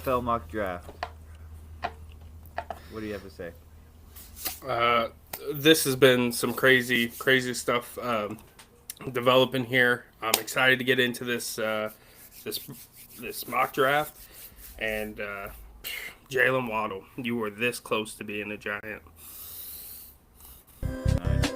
NFL mock draft. What do you have to say? Uh, this has been some crazy stuff developing here. I'm excited to get into this this mock draft. And Jalen Waddle, you were this close to being a Giant. Nice.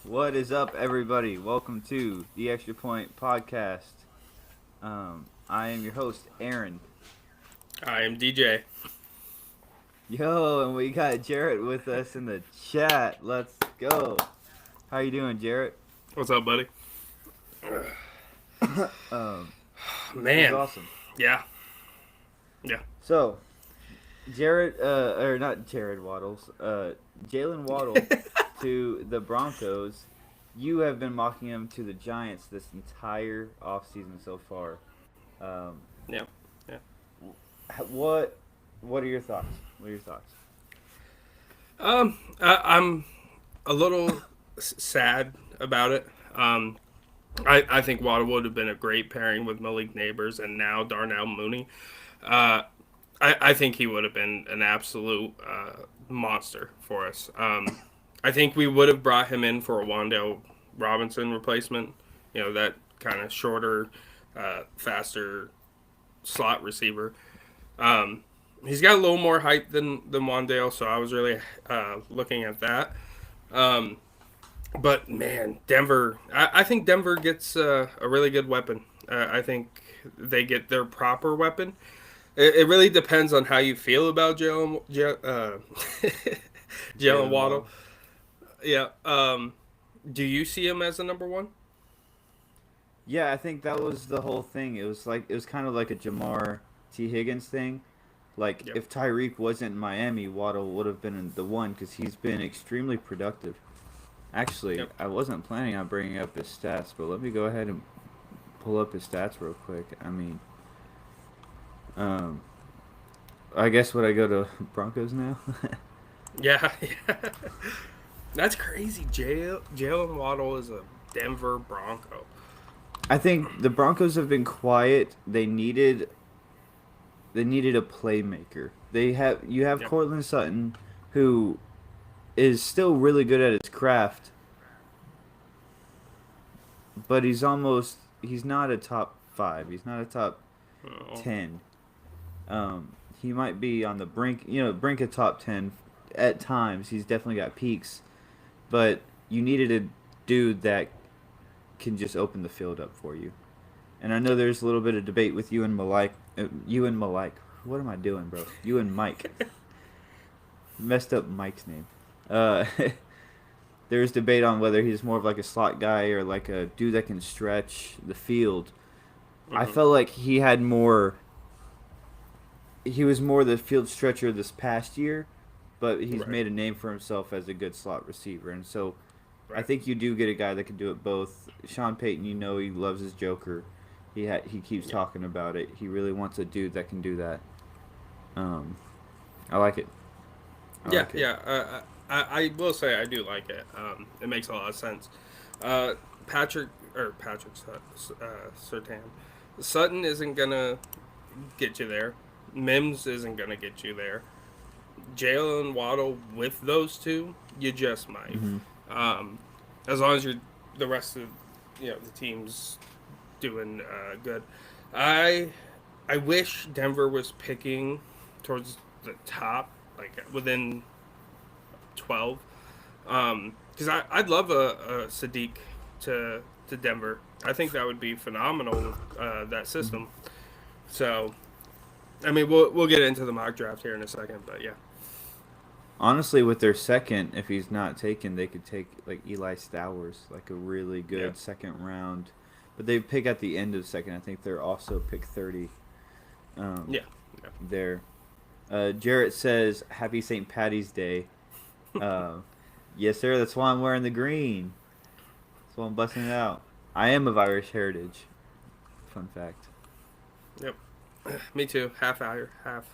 What is up, everybody? Welcome to the Extra Point Podcast. I am your host, Aaron. I am DJ. Yo, and we got Jarrett with us in the chat. Let's go. How you doing, Jarrett? What's up, buddy? This is Man, awesome. yeah. So, Jarrett, or not Jared Waddles, Jalen Waddle to the Broncos. You have been mocking him to the Giants this entire offseason so far. Yeah. What are your thoughts? I'm a little sad about it. I think Waddle would have been a great pairing with Malik Neighbors and now Darnell Mooney. I think he would have been an absolute monster for us. I think we would have brought him in for a Wan'Dale Robinson replacement. You know, that kind of shorter, faster slot receiver. He's got a little more height than Wan'Dale, so I was really looking at that. But, man, Denver, I think Denver gets a really good weapon. I think they get their proper weapon. It really depends on how you feel about Jalen Waddle. Yeah. Do you see him as the number one? Yeah, I think that was the whole thing. It was kind of like a Jamar T. Higgins thing. Like, Yep. if Tyreek wasn't in Miami, Waddle would have been the one because he's been extremely productive. Actually, Yep. I wasn't planning on bringing up his stats, but let me go ahead and pull up his stats real quick. I mean, I guess would I go to Broncos now? Yeah. That's crazy. Jalen Waddle is a Denver Bronco. I think the Broncos have been quiet. They needed a playmaker. You have Yep. Cortland Sutton, who is still really good at his craft, but he's not a top 5. He's not a top Oh. 10. He might be on the brink of top 10 at times. He's definitely got peaks, but you needed a dude that can just open the field up for you. And I know there's a little bit of debate with you and Malik. What am I doing, bro? You and Mike. Messed up Mike's name. There's debate on whether he's more of like a slot guy or like a dude that can stretch the field. I felt like he was more the field stretcher this past year, but he's Right. made a name for himself as a good slot receiver. And so I Right. think you do get a guy that can do it both. Sean Payton, he loves his Joker. He keeps talking about it. He really wants a dude that can do that. I like it. I will say I do like it. It makes a lot of sense. Patrick Surtain. Sutton isn't gonna get you there. Mims isn't gonna get you there. Jalen Waddle with those two, you just might. As long as the rest of the team's doing good. I wish Denver was picking towards the top, like within 12, because I'd love a Sadiq to Denver. I think that would be phenomenal with that system. So, I mean, we'll get into the mock draft here in a second, but yeah. Honestly, with their second, if he's not taken, they could take like Eli Stowers, like a really good second round. But they pick at the end of the second. I think they're also pick 30. There. Jarrett says, "Happy St. Patty's Day." Yes, sir. That's why I'm wearing the green. That's why I'm busting it out. I am of Irish heritage. Fun fact. Yep. Me too. Half hour, half.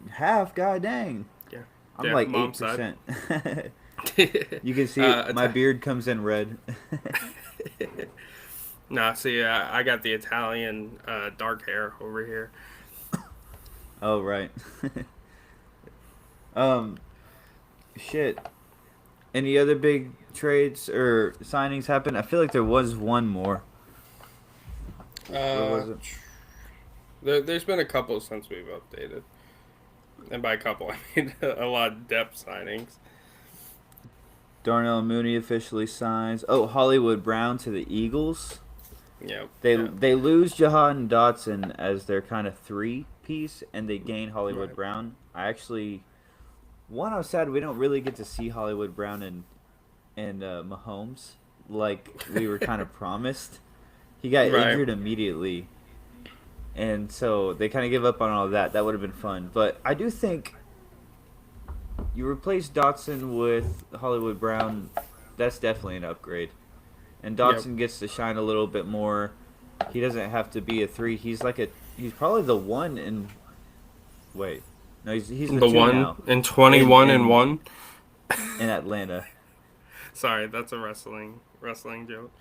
Half, god dang. Yeah. I'm Yeah. like Mom's side. 8%. You can see my beard comes in red. Nah, see, I got the Italian dark hair over here. Oh right. um, shit. Any other big trades or signings happen? I feel like there was one more. What Uh, was it? there's been a couple since we've updated, and by couple I mean a lot of depth signings. Darnell Mooney officially signs. Oh, Hollywood Brown to the Eagles. Yep. Yep. They lose Jahan Dotson as their kind of 3 piece, and they gain Hollywood Right. Brown. I'm sad we don't really get to see Hollywood Brown and Mahomes like we were kind of promised. He got Right. injured immediately, and so they kind of give up on all of that. That would have been fun, but I do think you replace Dotson with Hollywood Brown. That's definitely an upgrade, and Yep. Dotson gets to shine a little bit more. He doesn't have to be a 3. He's probably the 1 in. Wait, no, he's the The 2 one now and 21 and in one. in Atlanta. Sorry, that's a wrestling joke.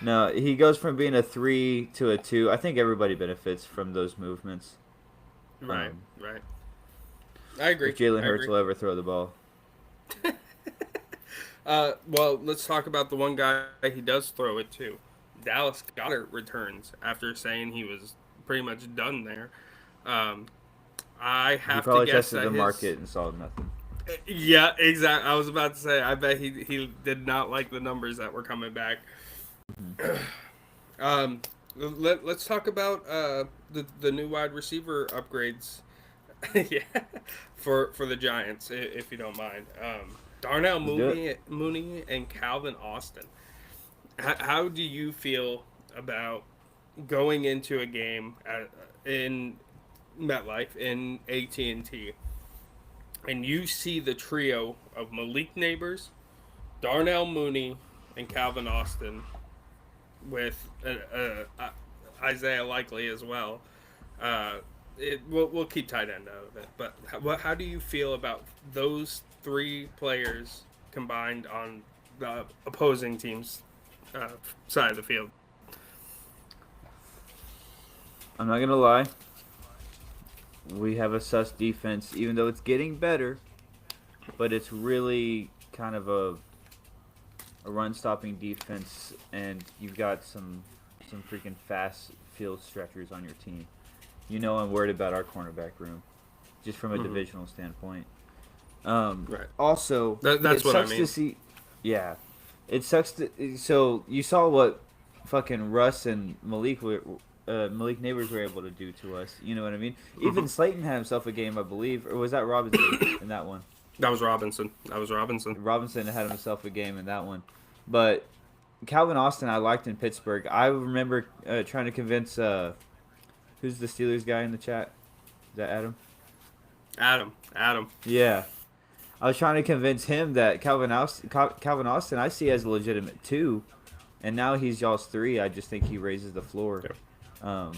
No, he goes from being a 3 to a 2. I think everybody benefits from those movements. Right. Right. I agree. If Jalen I Hurts agree. will ever throw the ball. Well, let's talk about the one guy he does throw it to. Dallas Goedert returns after saying he was pretty much done there. Um, I He have to probably guess tested that the his. market and saw nothing. Yeah, exactly. I was about to say. I bet he did not like the numbers that were coming back. um, let's talk about the new wide receiver upgrades. Yeah, for the Giants, if you don't mind. Darnell Let's do it. Mooney and Calvin Austin. How do you feel about going into a game in MetLife in AT&T, and you see the trio of Malik Neighbors, Darnell Mooney, and Calvin Austin with Isaiah Likely as well? We'll keep tight end out of it. But how do you feel about those 3 players combined on the opposing team's side of the field? I'm not gonna lie. We have a sus defense, even though it's getting better, but it's really kind of a run-stopping defense, and you've got some freaking fast field stretchers on your team. You know I'm worried about our cornerback room, just from a divisional standpoint. Right. Also, That's it what I sucks mean. to see. Yeah, it sucks to. So you saw what fucking Russ and Malik Neighbors were able to do to us. You know what I mean? Even Slayton had himself a game, I believe, or was that Robinson in that one? That was Robinson. Robinson had himself a game in that one, but Calvin Austin I liked in Pittsburgh. I remember trying to convince who's the Steelers guy in the chat? Is that Adam? Adam. Yeah. I was trying to convince him that Calvin Austin I see as a legitimate 2, and now he's y'all's 3. I just think he raises the floor. Yeah.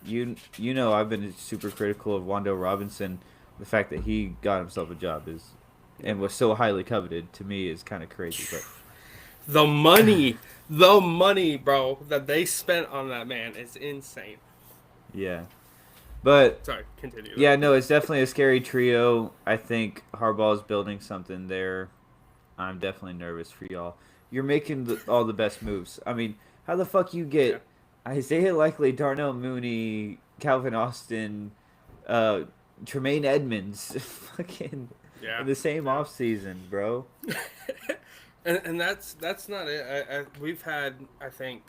You know I've been super critical of Wando Robinson. The fact that he got himself a job and was so highly coveted to me is kind of crazy. But The money, bro, that they spent on that man is insane. yeah, but Sorry, continue. yeah, no, it's definitely a scary trio. I think Harbaugh's building something there. I'm definitely nervous for y'all. You're making all the best moves. I mean, how the fuck you get Isaiah Likely, Darnell Mooney, Calvin Austin, Tremaine Edmonds, fucking in the same offseason, bro? and that's not it. We've had, I think,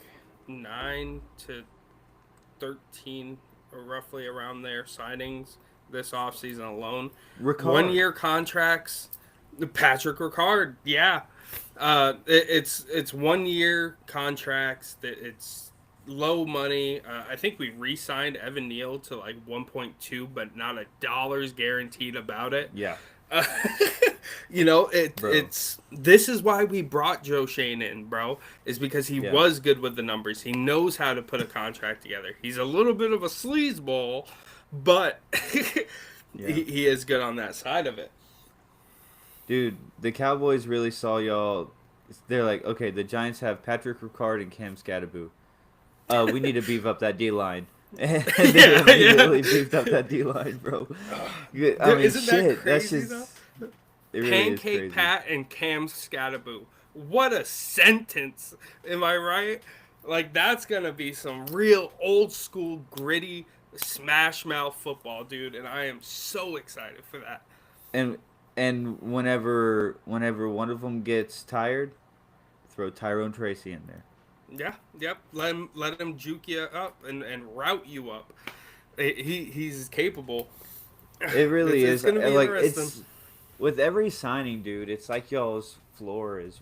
9 to 13, or roughly around there, signings this offseason alone. Ricard. 1-year contracts. Patrick Ricard, yeah. It's 1-year contracts. That it's low money. I think we re-signed Evan Neal to like 1.2, but not a dollar's guaranteed about it. Yeah. bro. It's this is why we brought Joe Shane in, bro. Is because he Yeah, was good with the numbers. He knows how to put a contract together. He's a little bit of a sleazeball, but yeah, he is good on that side of it. dude. The Cowboys really saw y'all. They're like, okay, the Giants have Patrick Ricard and Cam Scatterboo. We need to beef up that D line. And they Yeah, yeah. immediately beefed up that D line, bro. I mean, Isn't that shit. That's crazy though? just. It really is Pancake crazy. Pat and Cam Scatterboo. What a sentence. Am I right? Like, that's going to be some real old school, gritty, smash mouth football, dude. And I am so excited for that. And whenever one of them gets tired, throw Tyrone Tracy in there. Yeah, yep. Let him juke you up and route you up. He's capable. It really It's is. going to be Like interesting. it's with every signing, dude. It's like y'all's floor is.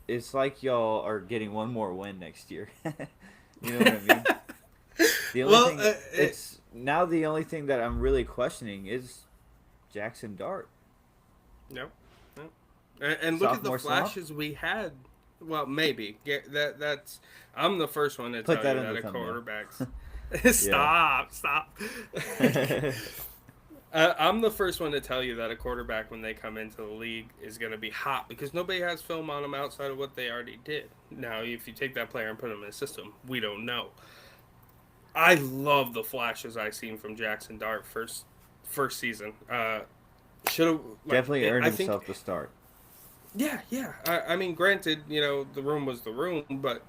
It's like y'all are getting one more win next year. You know what I mean? The only Well, thing it's now the only thing that I'm really questioning is Jackson Dart. yep. Yep. And look at the Sophomore slump. flashes we had. Well, maybe. Yeah, that's. I'm the first one to Put tell that you in that the a thumbnail. quarterback's. Yeah. Stop. I'm the first one to tell you that a quarterback, when they come into the league, is going to be hot because nobody has film on them outside of what they already did. Now, if you take that player and put him in a system, we don't know. I love the flashes I seen from Jackson Dart first season. Should have Definitely earned I think. himself the start. Yeah, yeah. I mean, granted, the room was the room, but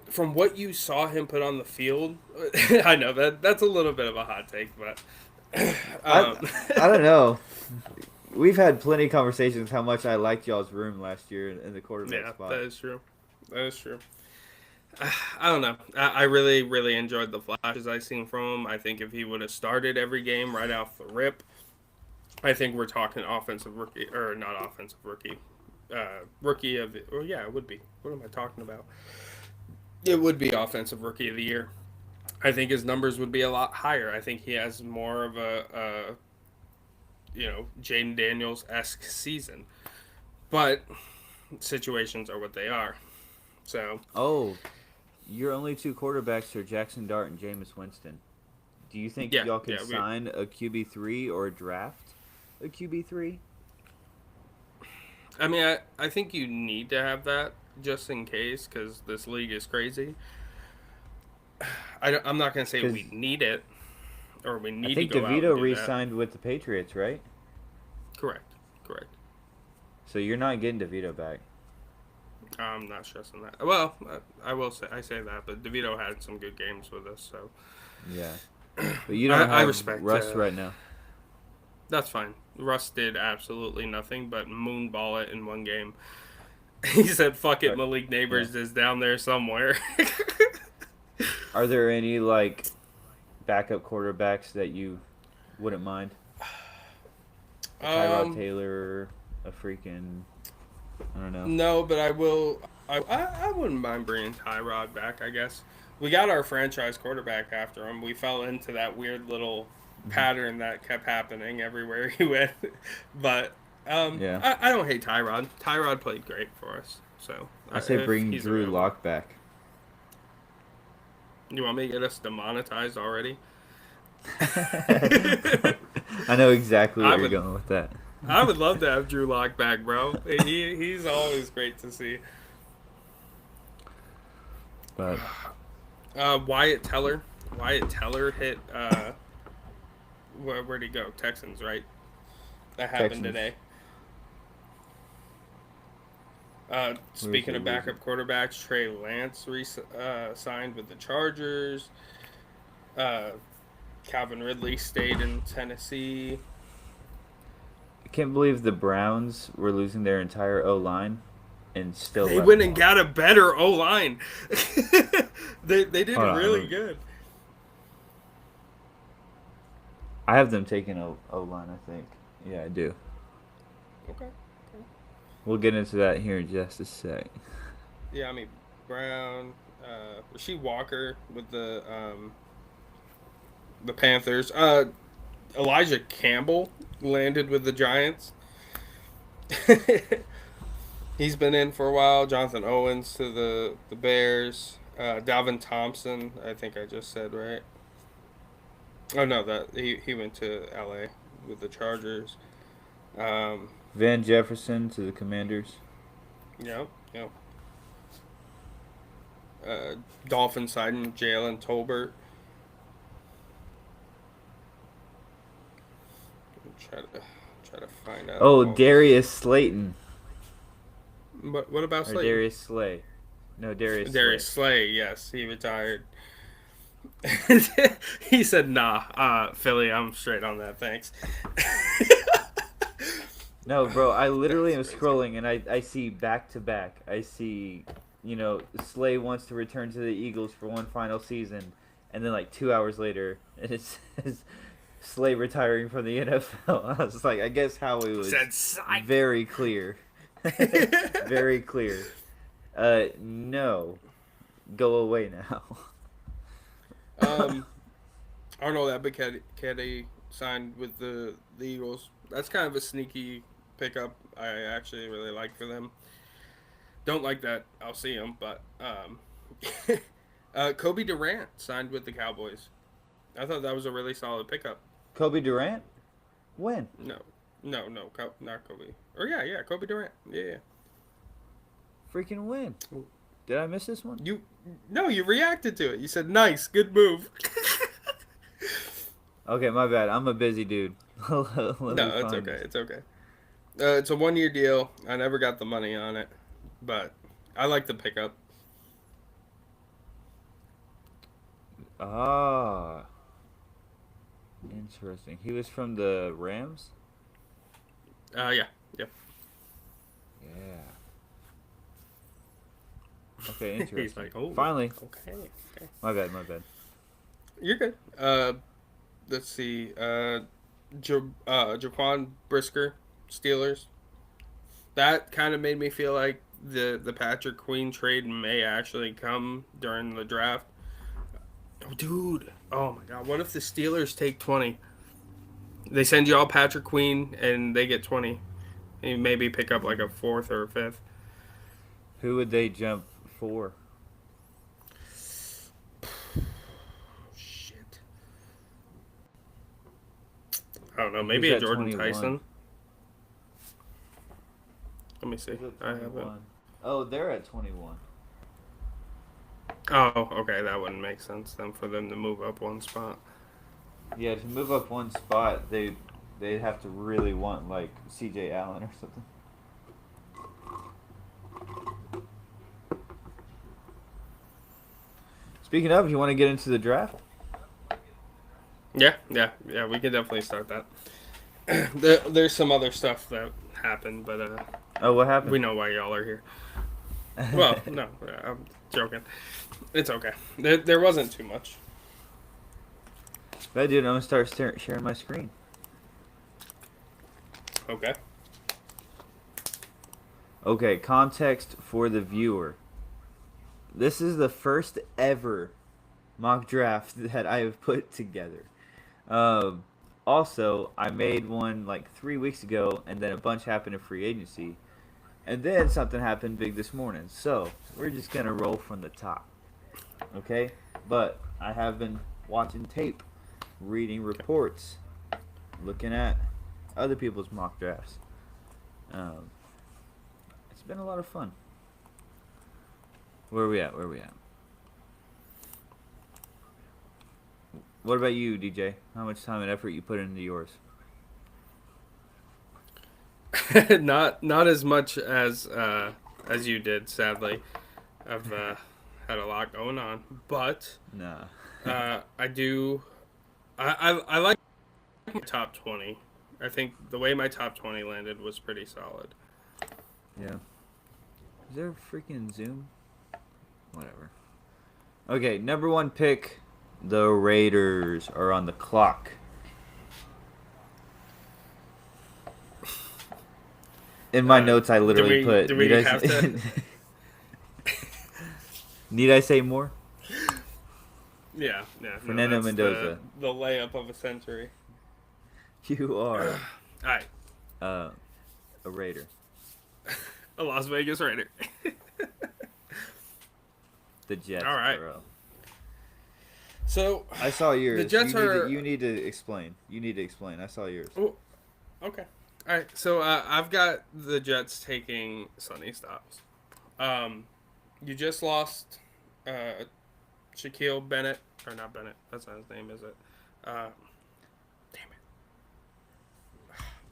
from what you saw him put on the field, I know that's a little bit of a hot take, but I um, I don't know. We've had plenty of conversations how much I liked y'all's room last year in the quarterback yeah, that spot. is true. That is true. I don't know. I really, really enjoyed the flashes I seen from him. I think if he would have started every game right off the rip, I think we're talking offensive rookie or not offensive rookie, rookie of it. Oh yeah, it would be. What am I talking about? It would be offensive rookie of the year. I think his numbers would be a lot higher. I think he has more of a Jaden Daniels esque season, but situations are what they are. So Oh, your only two quarterbacks are Jackson Dart and Jameis Winston. Do you think yeah, y'all can yeah. sign a QB3 or draft a QB3? I mean, I think you need to have that just in case because this league is crazy. I'm not gonna say Because we need it or we I need to think go out and DeVito do that. re-signed with the Patriots, right? Correct, correct. So you're not getting DeVito back. I'm not stressing that. Well, I will say that, but DeVito had some good games with us, so Yeah. But you don't I have respect. Russ right now. That's fine. Russ did absolutely nothing but moonball it in one game. He said, "Fuck it, Are, Malik yeah. Neighbors is down there somewhere." Are there any like backup quarterbacks that you wouldn't mind? A Tyrod um, Taylor, a freaking I don't know. no, but I will. I wouldn't mind bringing Tyrod back. I guess we got our franchise quarterback after him. We fell into that weird little Hmm. pattern that kept happening everywhere he went. But Yeah. I don't hate Tyrod. Tyrod played great for us. So I say if bring he's Drew available, Lock back. you want me to get us demonetized already? I know exactly I where you're would. going with that. I would love to have Drew Lock back, bro. He's always great to see. But Wyatt Teller. Wyatt Teller hit. Where'd he go? Texans, right? That happened Texans, today. where's Speaking it? of Where's it? backup quarterbacks, Trey Lance signed with the Chargers. Uh, Calvin Ridley stayed in Tennessee. I can't believe the Browns were losing their entire O line and still They let them went and walk. got a better O line. they did Hold really on, good. I have them taking O line. I think. Yeah, I do. Okay. We'll get into that here in just a sec. Yeah, I mean Brown, Rasheed Walker with the Panthers. Elijah Campbell landed with the Giants. He's been in for a while. Jonathan Owens to the Bears. Dalvin Thompson, I think I just said right. Oh no, that he went to LA with the Chargers. Um, Van Jefferson to the Commanders. yep, yep. Dolphin signing Jalen Tolbert. Try to find out. Oh, All this. Darius Slayton. What about Or Slayton? Darius Slay. No, Darius Darius Slay. Slay, yes, he retired. He said, "Nah, Philly, I'm straight on that. Thanks." No, bro, I literally am That's crazy. scrolling and I see back to back. I see, Slay wants to return to the Eagles for one final season, and then like 2 hours later, it says Slay retiring from the NFL. I was like, I guess Howie was Said psych. very clear. Very clear. No. Go away now. Arnold Ebiketie signed with the Eagles. That's kind of a sneaky pickup. I actually really like for them. Don't like that I'll see him, but Kobe Durant signed with the Cowboys. I thought that was a really solid pickup. Kobe Durant? When? No, not Kobe. Or yeah, Kobe Durant. Yeah. Freaking when? Did I miss this one? You reacted to it. You said nice, good move. Okay, my bad. I'm a busy dude. No, it's okay. It's okay. It's a 1-year deal. I never got the money on it, but I like the pickup. Ah, interesting. He was from the Rams? Yeah. Yeah. Okay, interesting. He's like, oh, Finally. okay. My bad. You're good. Let's see. Jaquan Brisker, Steelers. That kind of made me feel like the Patrick Queen trade may actually come during the draft. Oh, dude. Oh my God. What if the Steelers take 20? They send you all Patrick Queen and they get 20. And maybe pick up like a 4th or a 5th. Who would they jump for? Shit. I don't know. Maybe Who's a at Jordan 21? Tyson. Let me see. Who's at I have it. 21? Oh, they're at 21. Oh, okay. That wouldn't make sense then for them to move up one spot. Yeah, to move up one spot, they'd have to really want like C.J. Allen or something. Speaking of, you want to get into the draft? Yeah. We can definitely start that. There's some other stuff that happened, but Oh, what happened? we know why y'all are here. Well, no, I'm joking. It's okay. There wasn't too much. But dude, I'm gonna start sharing my screen. Okay. Okay, context for the viewer. This is the first ever mock draft that I have put together. Also, I made one like 3 weeks ago, and then a bunch happened in free agency. And then something happened big this morning. So, we're just going to roll from the top. Okay? But I have been watching tape, reading reports, looking at other people's mock drafts. It's been a lot of fun. Where are we at? What about you, DJ? How much time and effort you put into yours? Not as much as you did, sadly. I've had a lot going on, but Nah. I do. I like my top 20. I think the way my top 20 landed was pretty solid. Yeah. Is there a freaking Zoom? Whatever. Okay, number 1 pick. The Raiders are on the clock. In my notes, I literally put. Do we have to? Need I say more? Yeah. Fernando that's Mendoza. The layup of a century. You All are right, uh, a Raider. a Las Vegas Raider. The Jets, All right. bro. So I saw the yours. Jets are. You need to explain. You need to explain. I saw yours. Oh, okay. All right. So I've got the Jets taking Sonny Styles. Um, you just lost Shaquille Bennett, or not Bennett. That's not his name, is it? Damn it.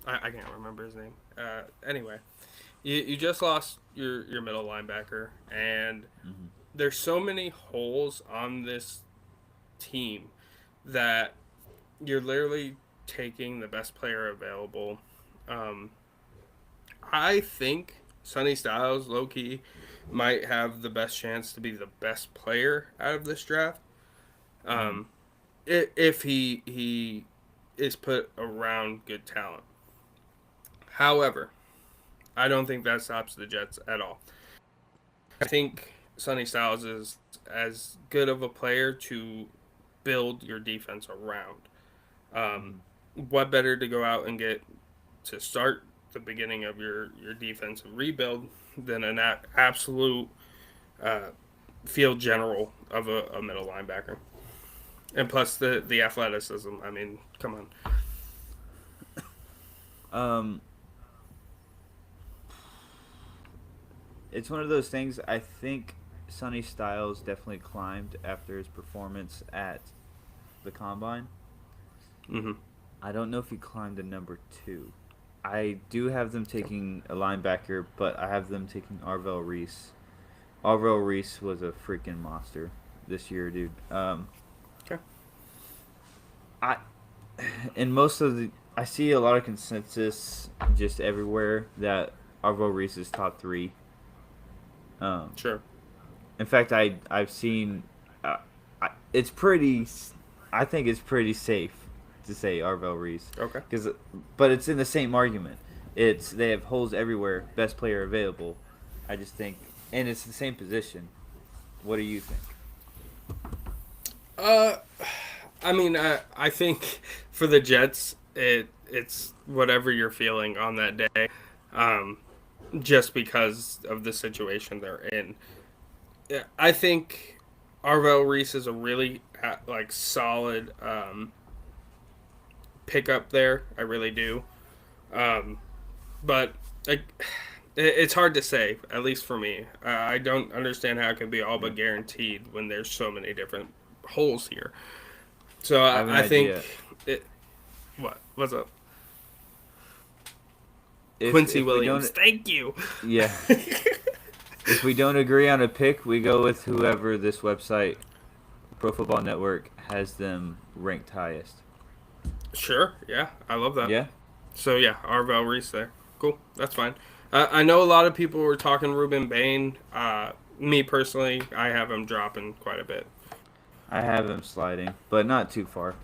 I can't remember his name. Anyway, you just lost your middle linebacker, and Mm-hmm. there's so many holes on this team that you're literally taking the best player available. Um, I think Sonny Styles, low key, might have the best chance to be the best player out of this draft. Mm-hmm. Um, if he is put around good talent. However, I don't think that stops the Jets at all. I think Sonny Styles is as good of a player to build your defense around. Um, Mm-hmm. what better to go out and get to start the beginning of your defensive rebuild than an absolute uh, field general of a middle linebacker? And plus the athleticism. I mean, come on. Um, it's one of those things. I think Sonny Styles definitely climbed after his performance at the combine. Mm-hmm. I don't know if he climbed to number 2. I do have them taking a linebacker, but I have them taking Arvell Reese. Arvell Reese was a freaking monster this year, dude. Okay. I in most of the I see a lot of consensus just everywhere that Arvell Reese is top 3. Um, Sure. in fact, I've seen it's pretty. I think it's pretty safe to say Arvell Reese Okay. but it's in the same argument. It's they have holes everywhere. Best player available. I just think, and it's the same position. What do you think? Uh, I mean, I think for the Jets, it's whatever you're feeling on that day, um, just because of the situation they're in. Yeah, I think Arvell Reese is a really like solid pickup there. I really do, um, but like, it's hard to say. At least for me, I don't understand how it can be all Yeah. but guaranteed when there's so many different holes here. So I have an I think idea. it. What's up? Quincy If we Williams. don't, Thank you. yeah, if we don't agree on a pick, we go with whoever this website, Pro Football Network, has them ranked highest. Sure. Yeah, I love that. Yeah. So yeah, Arvell Reese there. Cool. That's fine. I know a lot of people were talking Ruben Bain. Me personally, I have him dropping quite a bit. I have him sliding, but not too far.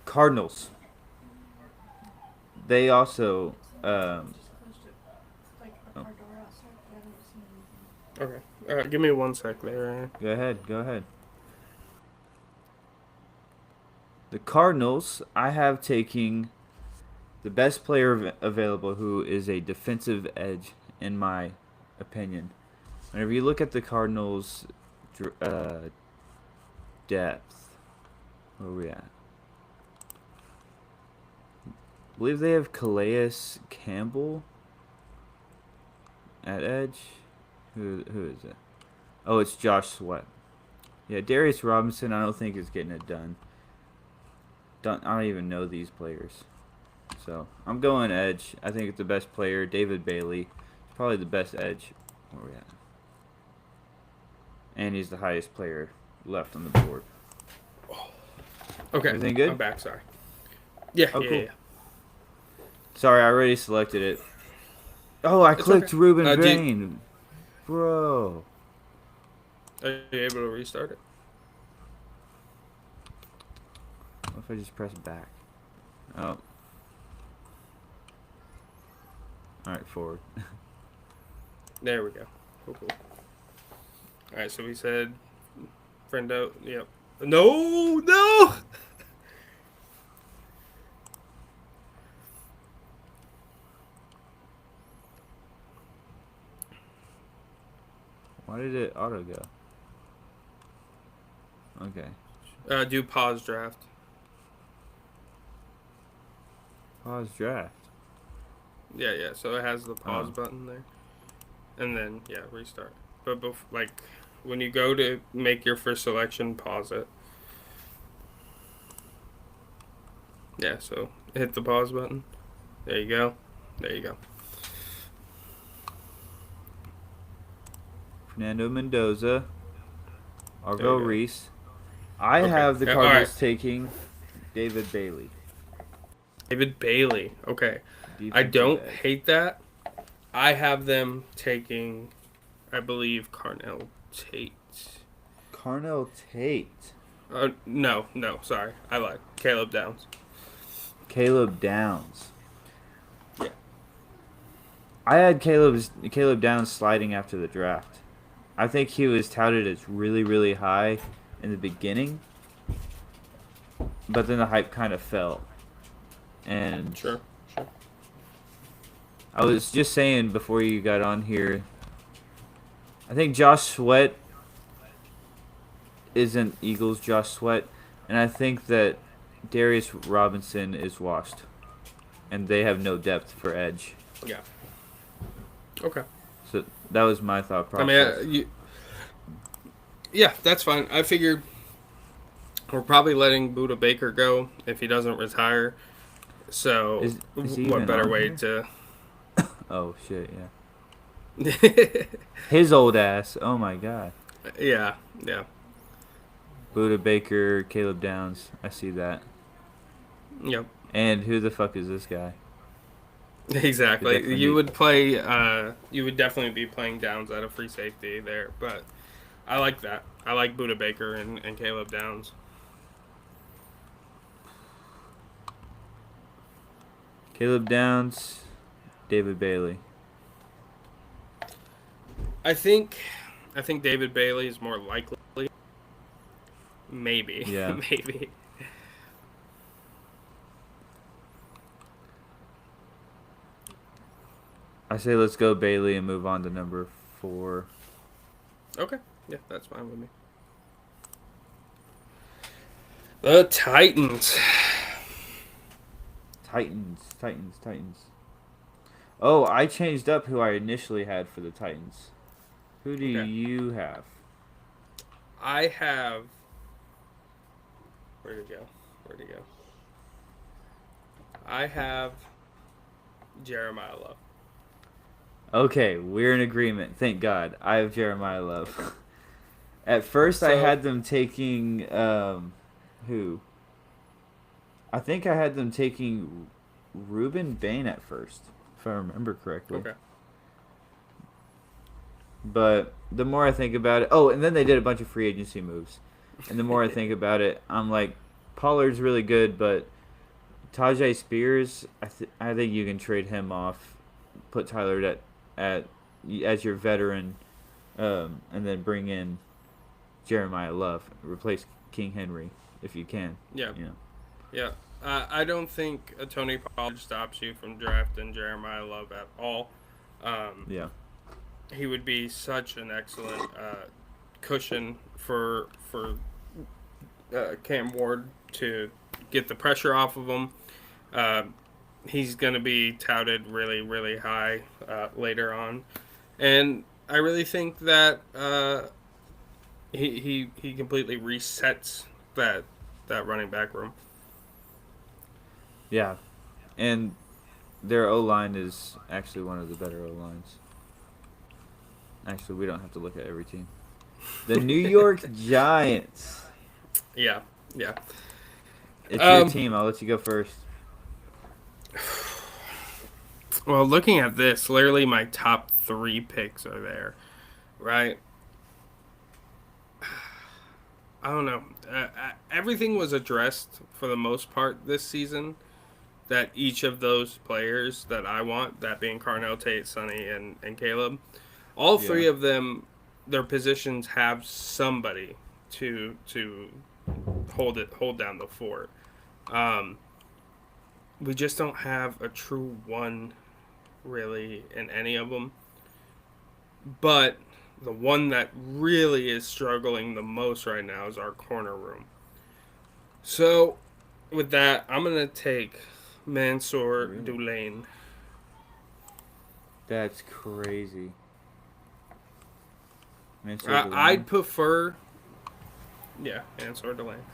Cardinals. They also. Oh, Okay. Give me 1 sec there. go ahead. Go ahead. The Cardinals, I have taking the best player available, who is a defensive edge, in my opinion. Whenever you look at the Cardinals' depth, where are we at? I believe they have Calais Campbell at edge. Who is it? Oh, it's Josh Sweat. Yeah, Darius Robinson, I don't think is getting it done. I don't even know these players. So I'm going edge. I think it's the best player, David Bailey. Probably the best edge. Where are we at? And he's the highest player left on the board. Okay. Everything good? I'm back. Sorry. Yeah. Oh, yeah. cool. Yeah. Sorry, I already selected it. Oh, I It's clicked okay. Ruben Do you- Bain. Bro. Are you able to restart it? What if I just press back? Oh. Alright, forward. There we go. Cool. All right. So we said, friendo. Yep. No. Why did it auto go? Okay. Do pause draft. Pause draft. Yeah. So it has the pause Oh. button there, and then restart. But when you go to make your first selection, pause it. Yeah. So hit the pause button. There you go. There you go. Fernando Mendoza. There Arvell you go. Reese. I Okay. have the Yeah, all Cardinals right. taking David Bailey. David Bailey. Okay. I Defensive don't edge. hate that. I have them taking, I believe, Carnell Tate. Carnell Tate. No, sorry. I lied. Caleb Downs. Caleb Downs. Yeah. I had Caleb Downs sliding after the draft. I think he was touted as really, really high in the beginning, but then the hype kind of fell. And Sure. I was just saying before you got on here, I think Josh Sweat isn't Eagles Josh Sweat, and I think that Darius Robinson is washed, and they have no depth for edge. Yeah. Okay. So that was my thought I process. mean, yeah, that's fine. I figured we're probably letting Buda Baker go if he doesn't retire. So, Is he what even better on way here? to... Oh shit, yeah. His old ass. Oh my god. Yeah. Buda Baker, Caleb Downs. I see that. Yep. And who the fuck is this guy? Could Exactly. definitely You be- would play. You would definitely be playing Downs at a free safety there, but I like that. I like Buda Baker and Caleb Downs. Caleb Downs, David Bailey. I think David Bailey is more likely. Maybe. Yeah. Maybe. I say let's go Bailey and move on to number 4. Okay. Yeah, that's fine with me. The Titans. Titans. Oh, I changed up who I initially had for the Titans. Who do Okay. you have? I have. Where'd it go? I have Jeremiah Love. Okay, we're in agreement. Thank God. I have Jeremiah Love. At first, I So- had them taking who? I think I had them taking Ruben Bain at first, if I remember correctly. Okay. But the more I think about it, oh, and then they did a bunch of free agency moves, and the more I think about it, I'm like, Pollard's really good, but Tajay Spears, I think you can trade him off, put Tyler at as your veteran, and then bring in Jeremiah Love, replace King Henry if you can. Yeah. You know. Yeah. I don't think a Tony Pollard stops you from drafting Jeremiah Love at all. Yeah. He would be such an excellent cushion for Cam Ward to get the pressure off of him. He's going to be touted really, really high later on. And I really think that he completely resets that running back room. Yeah. And their O-line is actually one of the better O-lines. Actually, we don't have to look at every team. The New York Giants. Yeah. It's your team. I'll let you go first. Well, looking at this, literally my top 3 picks are there, right? I don't know. Everything was addressed for the most part this season. That each of those players that I want, that being Carnell Tate, Sonny, and Caleb, all 3 of them, their positions have somebody to hold down the fort. We just don't have a true one really in any of them. But The one that really is struggling the most right now is our corner room. So, with that, I'm going to take Mansour Really? Dulane. That's crazy. Mansour Delane. I'd prefer, yeah, Mansour Dulane.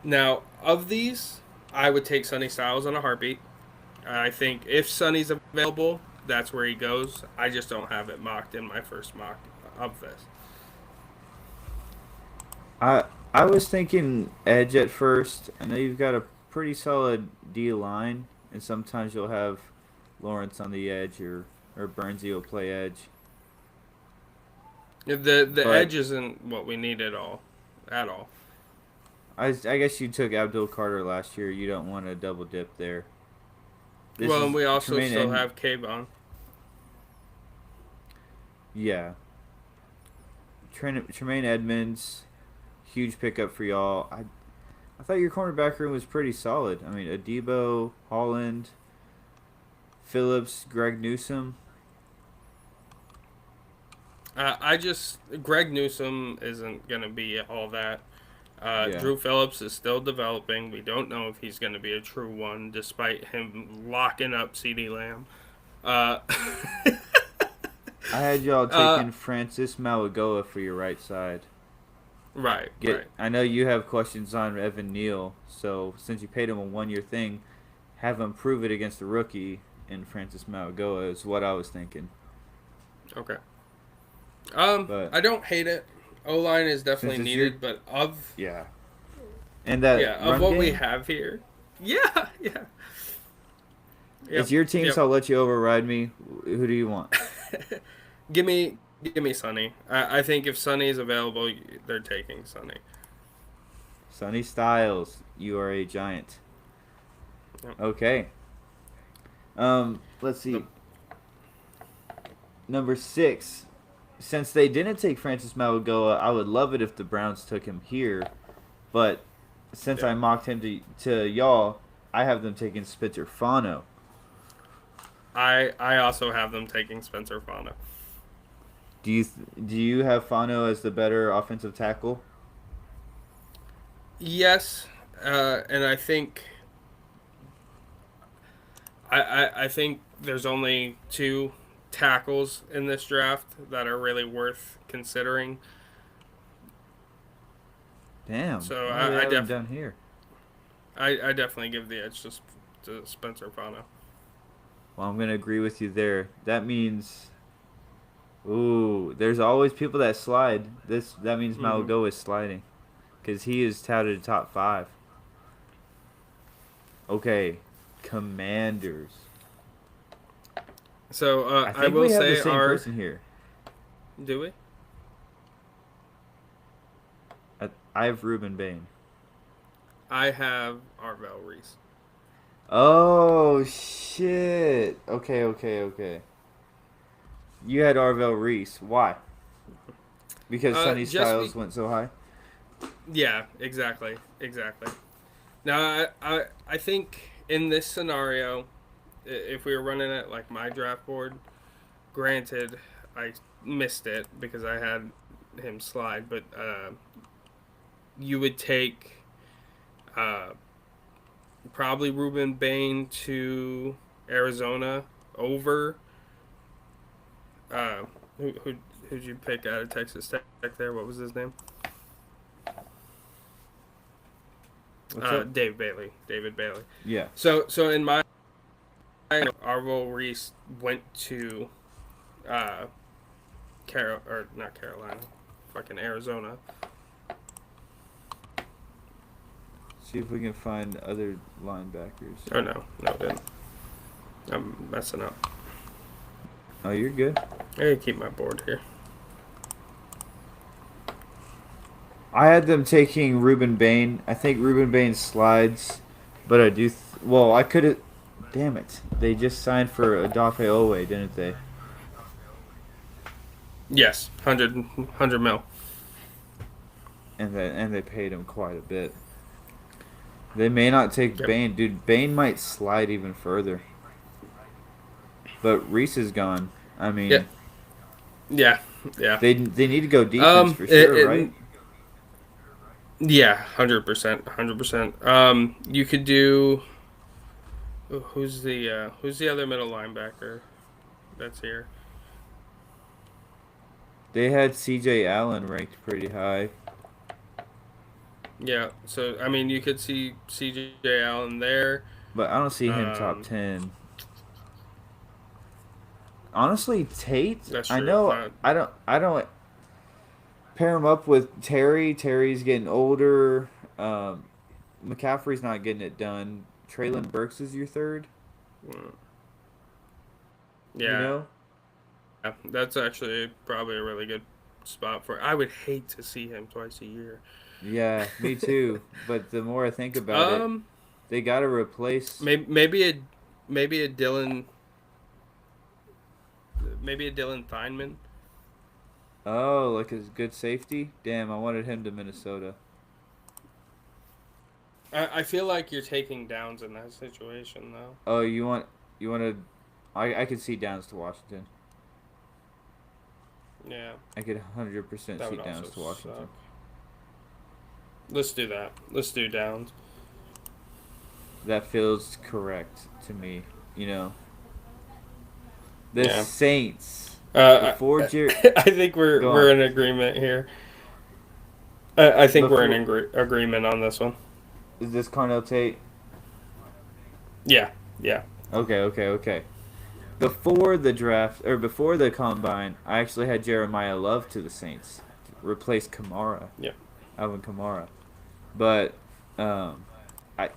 Now, of these, I would take Sonny Styles in a heartbeat. I think if Sonny's available, that's where he goes. I just don't have it mocked in my first mock of this. I I was thinking edge at first. I know you've got a pretty solid D line, and sometimes you'll have Lawrence on the edge or Burnsy will play edge. The But edge isn't what we need at all. I guess you took Abdul Carter last year. You don't want to double dip there. This Well, and is we also Tremaine still Ed, have Kayvon. yeah. Tremaine Edmonds, huge pickup for y'all. I thought your cornerback room was pretty solid. I mean, Adebo, Holland, Phillips, Greg Newsom. I just Greg Newsom isn't gonna be all that. Yeah. Drew Phillips is still developing. We don't know if he's going to be a true one, despite him locking up CD Lamb. Uh, I had y'all uh, taking Francis Malagoa for your right side. right, Get. right. I know you have questions on Evan Neal, so since you paid him a 1 year thing, have him prove it against the rookie in Francis Malagoa is what I was thinking. Okay. But I don't hate it. O line is since definitely it's your needed, but of yeah, and that yeah, of run what we game, have here, yeah, yeah, it's yep, your team, yep. so I'll let you override me. Who do you want? give me, give me Sonny. I think if Sonny is available, they're taking Sonny. Sonny Styles, you are a giant. Yep. Okay. Let's The, see. Number 6. Since they didn't take Francis Malagoa, I would love it if the Browns took him here. But since yeah. I mocked him to y'all, I have them taking Spitzer Fano. I also have them taking Spencer Fano. Do you have Fano as the better offensive tackle? Yes, and I think I think there's only two tackles in this draft that are really worth considering. Damn, So why do they have him down here? I definitely give the edge to Spencer Fano. Well, I'm gonna agree with you there. That means, ooh, there's always people that slide. That means Hmm. Malagoa is sliding, because he is touted top 5. Okay, Commanders. So I I think will we have the say same our person here. do we? I have Ruben Bain. I have Arvell Reese. Oh shit. Okay. You had Arvell Reese. Why? Because Sonny Just Styles went so high. yeah, exactly. Now I think in this scenario, if we were running it like my draft board, granted I missed it because I had him slide, but you would take uh, probably Ruben Bain to Arizona over uh, who'd you pick out of Texas Tech there? What was his name? What's up? David Bailey. Yeah. So in my Arvo Reese went to uh, or not Carolina, fucking Arizona. See if we can find other linebackers. Oh no, it didn't. I'm messing up. Oh, you're good. I gotta keep my board here. I had them taking Ruben Bain. I think Ruben Bain slides, but I do. Well, I could have. Damn it! They just signed for Adafe Owe, didn't they? Yes, 100 mil. And they paid him quite a bit. They may not take Yep. Bain, dude. Bain might slide even further. But Reese is gone. I mean, Yeah. Yeah, Yeah. They need to go defense for sure, right? Yeah, 100%, 100%. You could do. Who's the other middle linebacker that's here? They had C.J. Allen ranked pretty high. Yeah. So I mean, you could see C.J. Allen there. But I don't see him top Um, 10. Honestly, Tate, that's I true. know I don't pair him up with Terry. Terry's getting older. Um, McCaffrey's not getting it done. Traylon Burks is your third, you Yeah, know? that's actually probably a really good spot for. I would hate to see him twice a year. Yeah, me too. But the more I think about it, Um, they got to replace. maybe a Dylan, maybe a Dylan Theinman. Oh, like a good safety? Damn, I wanted him to Minnesota. I feel like you're taking downs in that situation though. Oh, you want to I could see Downs to Washington. Yeah, I could 100% that see would also Downs to suck. Washington. Let's do that. Let's do downs. That feels correct to me, you know. The Yeah. Saints before I, Jer I think we're go we're on. in agreement here. I think we're in Before agreement on this one. is this Carnell Tate? Yeah, yeah, Okay. Before the draft or before the combine, I actually had Jeremiah Love to the Saints, replace Kamara, yeah. Alvin Kamara. But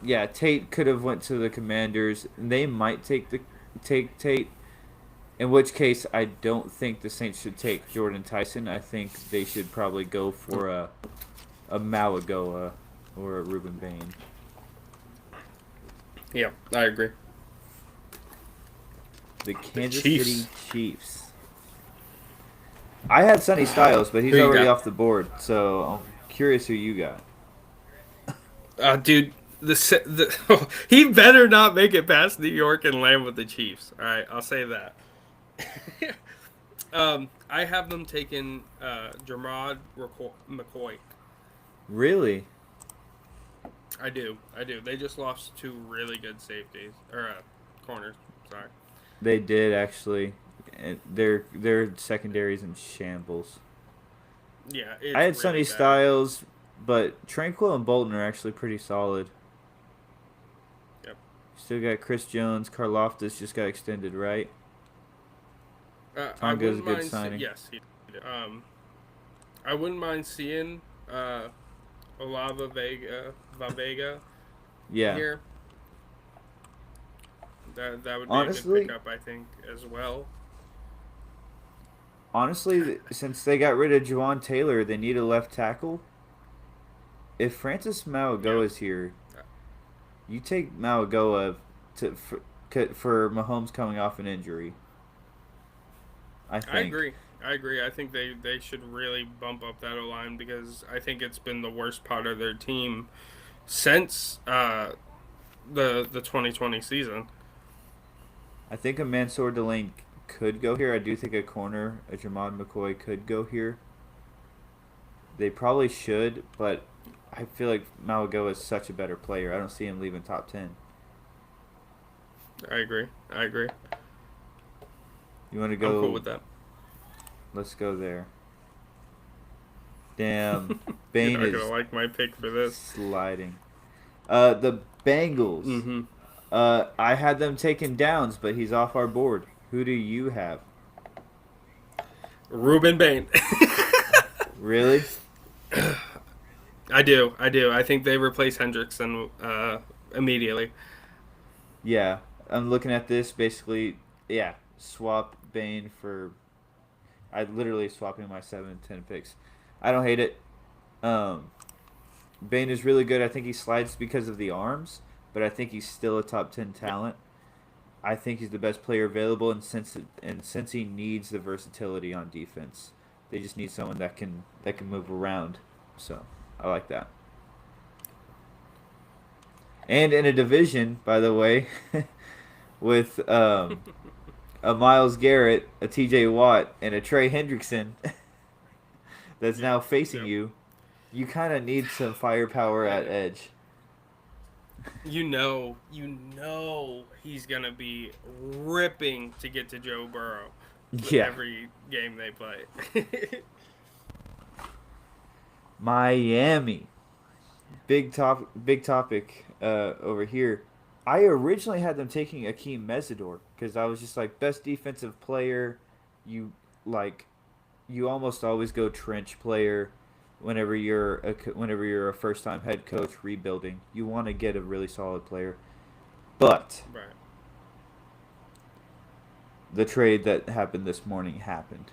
yeah, Tate could have went to the Commanders. They might take Tate. In which case, I don't think the Saints should take Jordan Tyson. I think they should probably go for a Malagoa or a Reuben Bain. Yeah, I agree. The Kansas City Chiefs. Chiefs. I had Sonny Styles, but he's Who you already got? off the board. So I'm curious who you got. Dude, he better not make it past New York and land with the Chiefs. All right, I'll say that. I have them taking McCoy. Really? I do. They just lost two really good safeties or corners. Sorry. They did actually. Their secondaries in shambles. Yeah, I it's had really Sonny bad. Styles, but Tranquil and Bolton are actually pretty solid. Yep. Still got Chris Jones. Karloftis just got extended, right? I Tonga's a wouldn't good mind. signing. Yes, I wouldn't mind seeing Olava Vega Yeah. here. That would be a good Honestly, pickup, I think, as well. since they got rid of Juwan Taylor, they need a left tackle. If Francis Yeah, Mauigoa is here, you take Mauigoa for Mahomes coming off an injury. I I think. agree. I think they should really bump up that O line because I think it's been the worst part of their team since the 2020 season. I think a Mansour Delane could go here. I do think a corner, a Jamad McCoy, could go here. They probably should, but I feel like Mauigoa is such a better player. I don't see him leaving top 10. I agree. You want to I'm cool go? with that. Let's go there. Damn, You're Bane not gonna is like my pick for this. sliding. The Bengals. Mm-hmm. I had them taken downs, but he's off our board. Who do you have? Reuben Bain. Really? I do. I think they replace Hendrickson immediately. Yeah, I'm looking at this. Basically, yeah, swap Bane for. I literally swapping my 7 and 10 picks. I don't hate it. Um, Bane is really good. I think he slides because of the arms, but I think he's still a top 10 talent. I think he's the best player available, and since he needs the versatility on defense, they just need someone that can move around. So I like that. And in a division, by the way, with a Miles Garrett, a T.J. Watt, and a Trey Hendrickson that's Yep. now facing Yep. you, you kind of need some firepower at And edge. you know he's gonna be ripping to get to Joe Burrow with Yeah, every game they play. Miami. Big topic over here. I originally had them taking Akeem Mesidor because I was just like best defensive player. You like you almost always go trench player whenever you're a first time head coach rebuilding. You want to get a really solid player, but Right. the trade that happened this morning happened.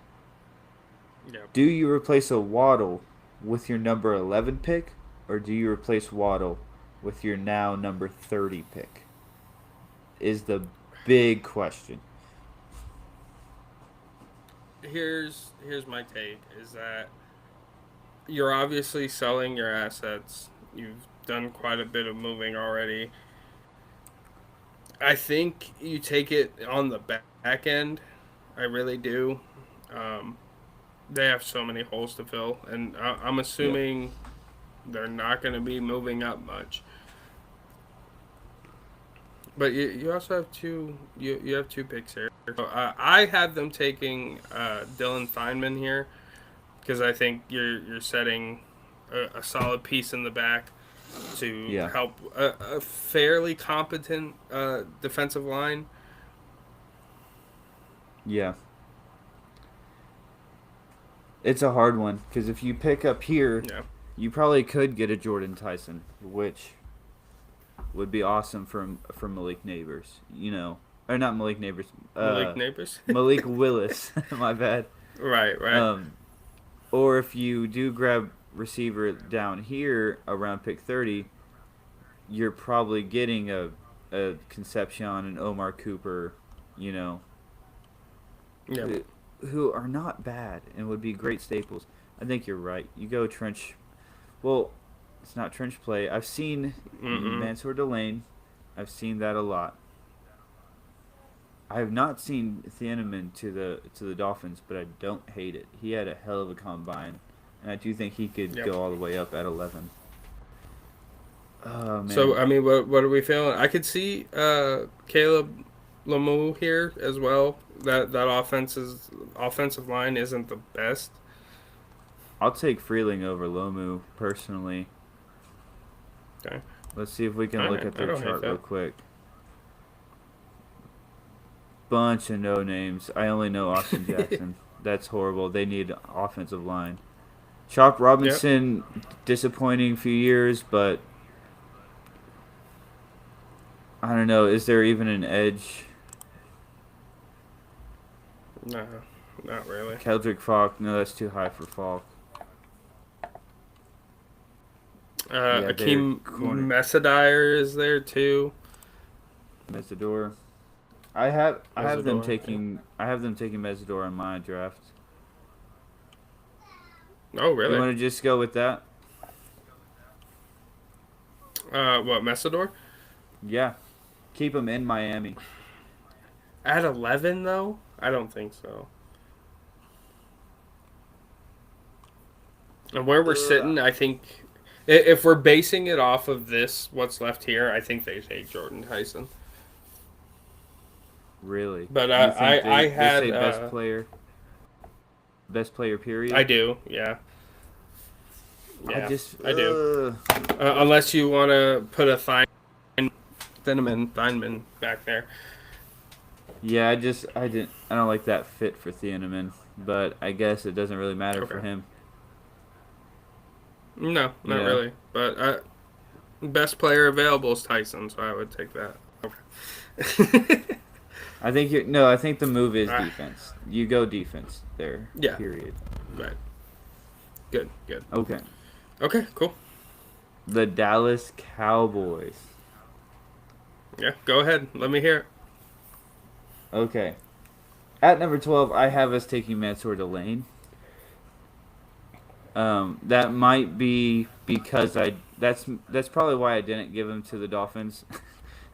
Yep. Do you replace a Waddle with your number 11 pick, or do you replace Waddle with your now number 30 pick? Is the big question. Here's my take is that you're obviously selling your assets. You've done quite a bit of moving already. I think you take it on the back end. I really do. Um, they have so many holes to fill, and I'm Yep. assuming they're not going to be moving up much. But you also have you have two picks here. So, I had them taking Dylan Feynman here because I think you're setting a solid piece in the back to Yeah. help a fairly competent defensive line. Yeah. It's a hard one because if you pick up here, Yeah, you probably could get a Jordan Tyson, which would be awesome for Malik Neighbors. Or not Malik Neighbors. Malik Neighbors. Malik Willis. My bad. Right, right. Um, or if you do grab receiver down here around pick 30, you're probably getting a Concepcion and Omar Cooper, you know, Yeah. who are not bad and would be great staples. I think you're right. You go trench. Well, it's not trench play. I've seen Mm-mm. Mansour Delane. I've seen that a lot. I have not seen Thieneman to the Dolphins, but I don't hate it. He had a hell of a combine, and I do think he could Yep. go all the way up at 11. Oh So man, I mean, what are we feeling? I could see Caleb Lamu here as well. That offensive line isn't the best. I'll take Freeling over Lomu personally. Okay. Let's see if we can All look right. at I their don't hate chart real that. quick. Bunch of no names. I only know Austin Jackson. That's horrible. They need offensive line. Chop Yep. Robinson, disappointing few years, but I don't know. Is there even an edge? No, not really. Keldrick Falk, no, that's too high for Falk. Yeah, they're Akeem corner Mesadier is there too. Mesidor. I have them Mesidor. Yeah. taking Mesidor on my draft. Oh, You really? want to just go with that? What Mesidor? Yeah, keep him in Miami. At 11 though? I don't think so. And where we're Ugh. sitting, I think if we're basing it off of this, what's left here, I think they take Jordan Tyson. Really? But You think I they had say best player I period? do, yeah, I yeah, just I do. Unless you want to put a Theinman back there. yeah, I don't like that fit for Thieneman, but I guess it doesn't really matter for Okay. him. No, not Yeah. really. But best player available is Tyson, so I would take that. Okay. I think the move is Ah, defense. You go defense there. yeah, Period. right. Good, good. Okay. Okay, cool. The Dallas Cowboys. Yeah, go ahead. Let me hear it. Okay. At number 12, I have us taking Mansour Delane. That might be because that's probably why I didn't give him to the Dolphins.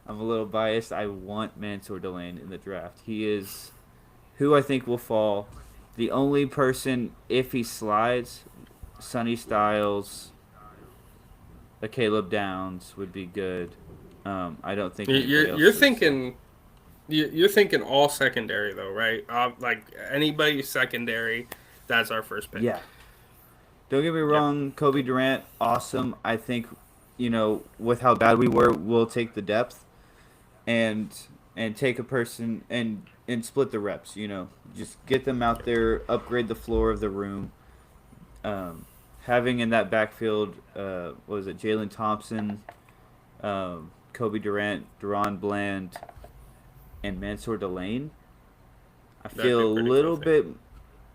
I'm a little biased. I want Mansour Delane in the draft. He is who I think will fall. The only person, if he slides, Sonny Styles, a Caleb Downs would be good. I don't think anybody You're else is. thinking you're thinking all secondary though, right? Like anybody secondary, that's our first pick. Yeah. Don't get me Yep. wrong, Kobe Durant, awesome. I think, with how bad we were, we'll take the depth and take a person and split the reps. Just get them out there, upgrade the floor of the room. Um, Having in that backfield, what was it, Jalen Thompson, Kobe Durant, Deron Bland, and Mansour Delane. I That'd feel be a pretty little filthy. bit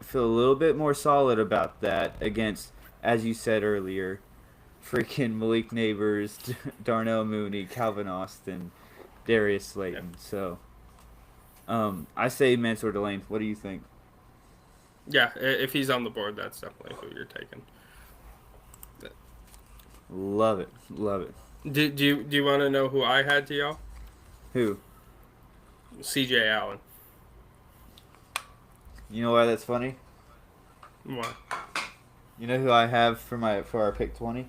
feel a little bit more solid about that against, as you said earlier, freaking Malik Neighbors, Darnell Mooney, Calvin Austin, Darius Yep. Slayton. So, I say Mansour Delane. What do you think? Yeah, if he's on the board, that's definitely who you're taking. Love it, love it. Do you want to know who I had to y'all? Who? C.J. Allen. You know why that's funny? Why? You know who I have for our pick 20?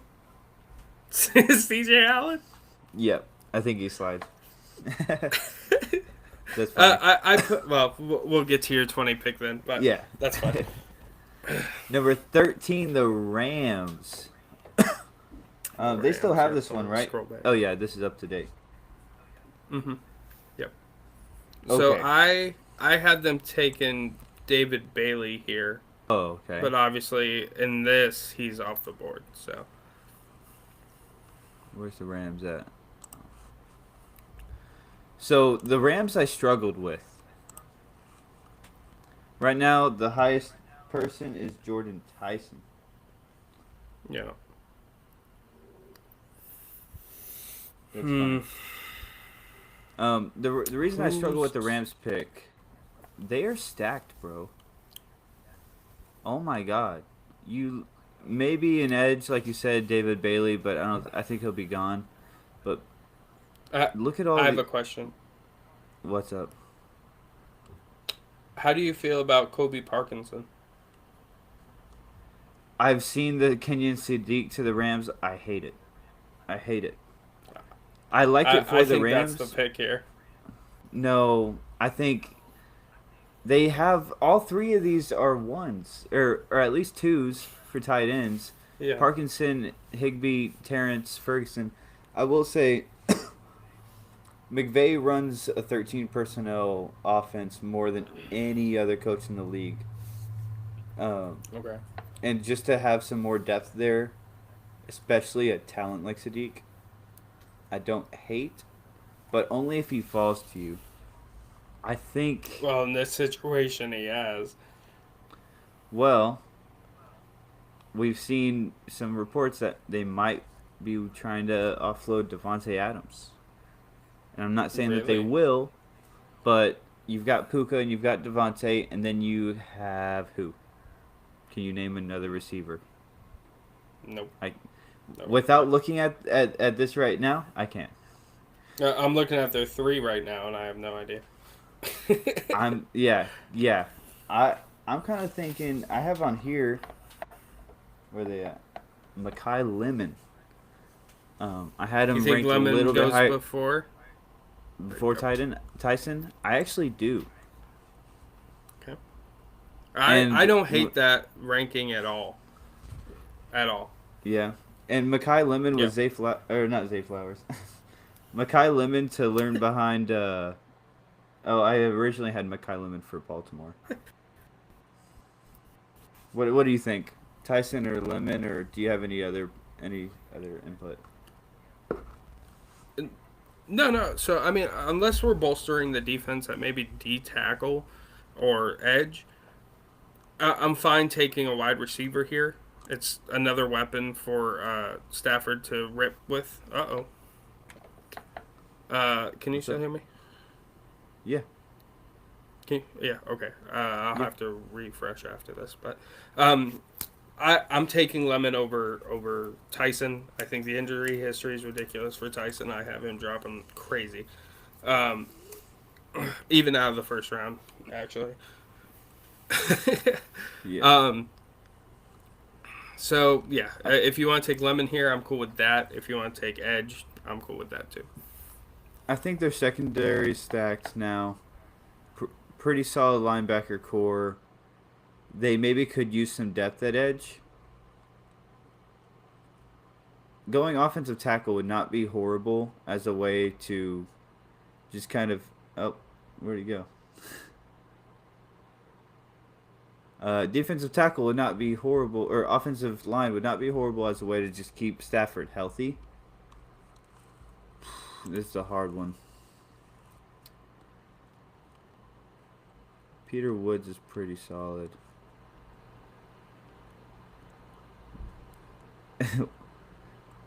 C.J. Allen. Yep, I think he slides. That's funny. I put. Well, we'll get to your 20 pick then, but Yeah. that's fine. Number 13, the Rams. They still Rams, have yeah, this one, right? scroll back. Oh yeah, this is up to date. Mm-hmm. Yep. So Okay. I had them taking David Bailey here, Oh, okay. but obviously in this he's off the board. So Where's the Rams at? So the Rams I struggled with. Right now, the highest person is Jordan Tyson. yeah. That's funny. The reason I struggle with the Rams pick, they are stacked, bro. Oh my God, you maybe an edge like you said, David Bailey, but I don't. I think he'll be gone. But look at all I have the. a question. What's up? How do you feel about Kobe Parkinson? I've seen the Kenyon Sadiq to the Rams. I hate it. I hate it. I like it for I the think Rams. that's the pick here. No, I think they have all three of these are ones or at least twos for tight ends. Yeah. Parkinson, Higbee, Terrence, Ferguson. I will say McVay runs a 13 personnel offense more than any other coach in the league. Okay. And just to have some more depth there, especially a talent like Sadiq, I don't hate, but only if he falls to you. I think, Well, in this situation, he has. well, we've seen some reports that they might be trying to offload Devontae Adams. And I'm not saying that they Really? will, but you've got Puka and you've got Devontae, and then you have who? Can you name another receiver? Nope. I, Nope. without looking at this right now, I can't. I'm looking at their three right now, and I have no idea. Yeah. I'm kind of thinking I have on here where they at? Makai Lemon. I had him You think ranked a Lemon little bit goes higher before? before Tyson. I actually do. Okay. And I don't hate that ranking at all. At all. Yeah, and Makai Lemon was or not Zay Flowers. Makai Lemon to learn behind. I originally had Makai Lemon for Baltimore. What do you think, Tyson or Lemon, or do you have any other input? No. So I mean, unless we're bolstering the defense at maybe D tackle or edge, I'm fine taking a wide receiver here. It's another weapon for Stafford to rip with. Can you still hear me? Yeah. Yeah. Okay. I'll Yeah. have to refresh after this, but I'm taking Lemon over Tyson. I think the injury history is ridiculous for Tyson. I have him dropping crazy, even out of the first round, actually. Yeah. um. So yeah, if you want to take Lemon here, I'm cool with that. If you want to take Edge, I'm cool with that too. I think their secondary stacked now. Pretty solid linebacker core. They maybe could use some depth at edge. Going offensive tackle would not be horrible as a way to just kind of. Oh, where'd he go? Defensive tackle would not be horrible, or offensive line would not be horrible as a way to just keep Stafford healthy. This is a hard one. Peter Woods is pretty solid.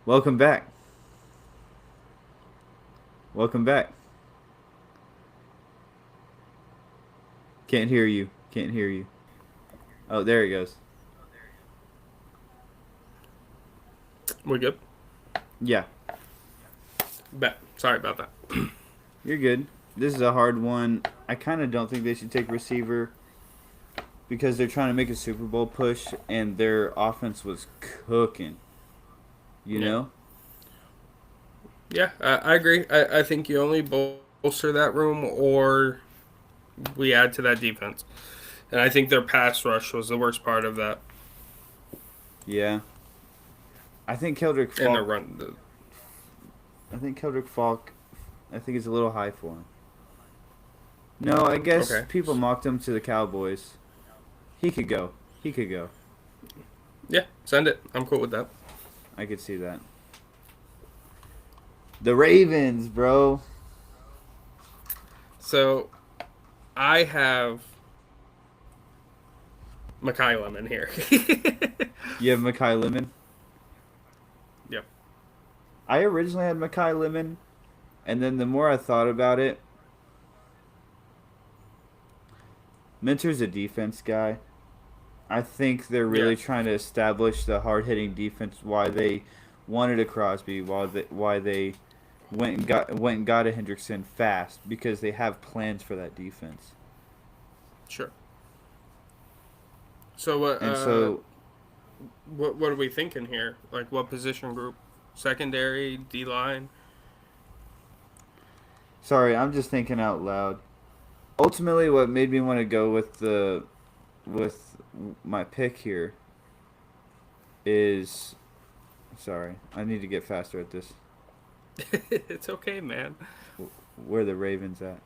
Welcome back. Welcome back. Can't hear you. Can't hear you. Oh, there he goes. We good? Yeah, Bet. Sorry about that. you're good. This is a hard one. I kind of don't think they should take receiver because they're trying to make a Super Bowl push and their offense was cooking. You know? Yeah, I agree. I think you only bolster that room or we add to that defense. And I think their pass rush was the worst part of that. Yeah. I think Keldrick Falk. And the run. I think Keldrick Falk. I think it's a little high for him. No, I guess Okay. people mocked him to the Cowboys. He could go. He could go. Yeah, send it. I'm cool with that. I could see that. The Ravens, bro. So, I have Makai Lemon here. You have Makai Lemon. Yep. I originally had Makai Lemon, and then the more I thought about it, Minter's a defense guy. I think they're really Yeah. trying to establish the hard-hitting defense. Why they wanted a Crosby, why they went and got a Hendrickson fast, because they have plans for that defense. Sure. So, And so what are we thinking here? Like, what position group? Secondary, D-line? sorry, I'm just thinking out loud. Ultimately, what made me want to go with my pick here is, sorry, I need to get faster at this. It's okay, man. Where the Ravens at?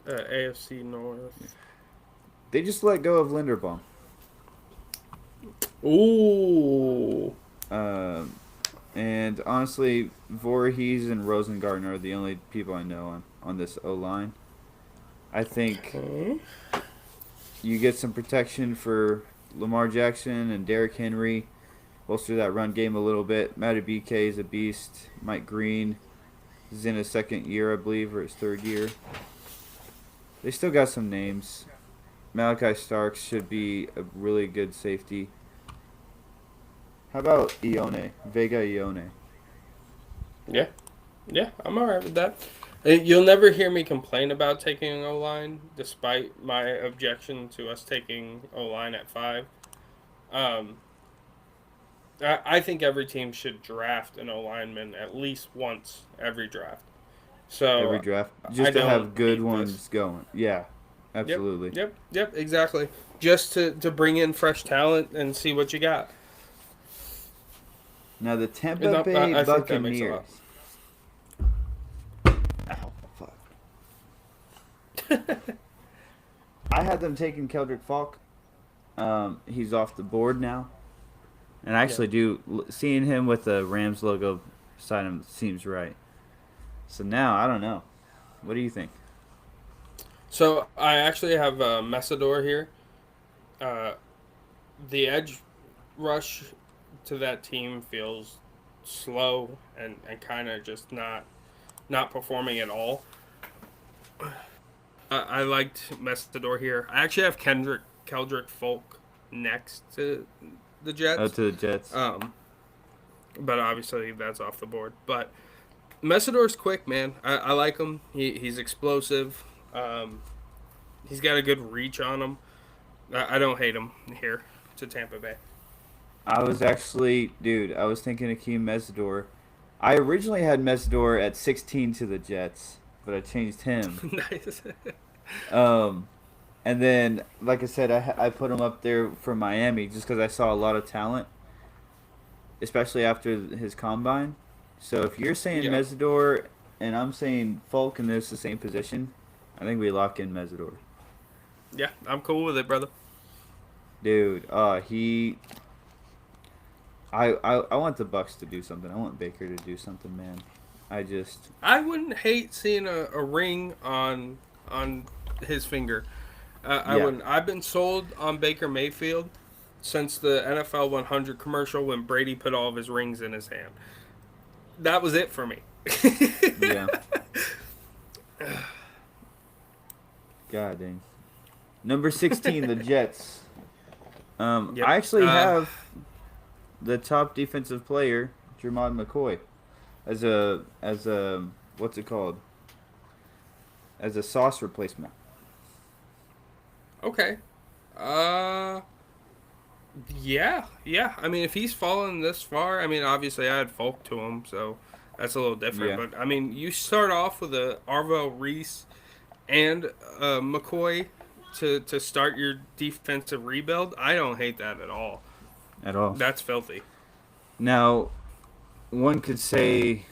AFC North. They just let go of Linderbaum. Ooh. And honestly, Voorhees and Rosengarten are the only people I know on this O-line. I think you get some protection for Lamar Jackson and Derrick Henry. Bolster that run game a little bit. Matty BK is a beast. Mike Green is in his second year, I believe, or his third year. They still got some names. Malachi Starks should be a really good safety. How about Ione? Vega Ione. Yeah. Yeah, I'm all right with that. You'll never hear me complain about taking an O-line, despite my objection to us taking O-line at 5. I think every team should draft an O-lineman at least once every draft. So Every draft. I Just to don't have good hate ones this. going. Yeah, absolutely. Yep, exactly. Just to bring in fresh talent and see what you got. Now the Tampa And Bay I think that makes a Buccaneers. lot. Ow, fuck. I had them taking Keldrick Falk. He's off the board now. And I actually seeing him with the Rams logo beside him seems right. So now, I don't know. What do you think? So I actually have Messador here. The edge rush to that team feels slow and kind of just not performing at all. I liked Messador here. I actually have Keldrick Folk next to the Jets. Oh, to the Jets. But obviously that's off the board. But Messador's quick, man. I like him. He's explosive. He's got a good reach on him. I don't hate him here to Tampa Bay. I was actually, dude, I was thinking Akeem Mesidor. I originally had Mesidor at 16 to the Jets, but I changed him. Nice. Um, and then, like I said, I put him up there for Miami just because I saw a lot of talent, especially after his combine. So if you're saying Yeah. Mesidor and I'm saying Folk and there's the same position, I think we lock in Mesidor. Yeah, I'm cool with it, brother. Dude, I want the Bucks to do something. I want Baker to do something, man. I just I wouldn't hate seeing a ring on his finger. I yeah. wouldn't. I've been sold on Baker Mayfield since the NFL 100 commercial when Brady put all of his rings in his hand. That was it for me. Yeah. God dang. Number 16, the Jets. Yep. I actually have the top defensive player, Jermod McCoy, as a what's it called? As a Sauce replacement. Okay. Yeah. I mean, if he's fallen this far, I mean, obviously I had Folk to him, so that's a little different. Yeah. But I mean, you start off with a Arvell Reese and McCoy to start your defensive rebuild. I don't hate that at all. At all. That's filthy. Now, one could say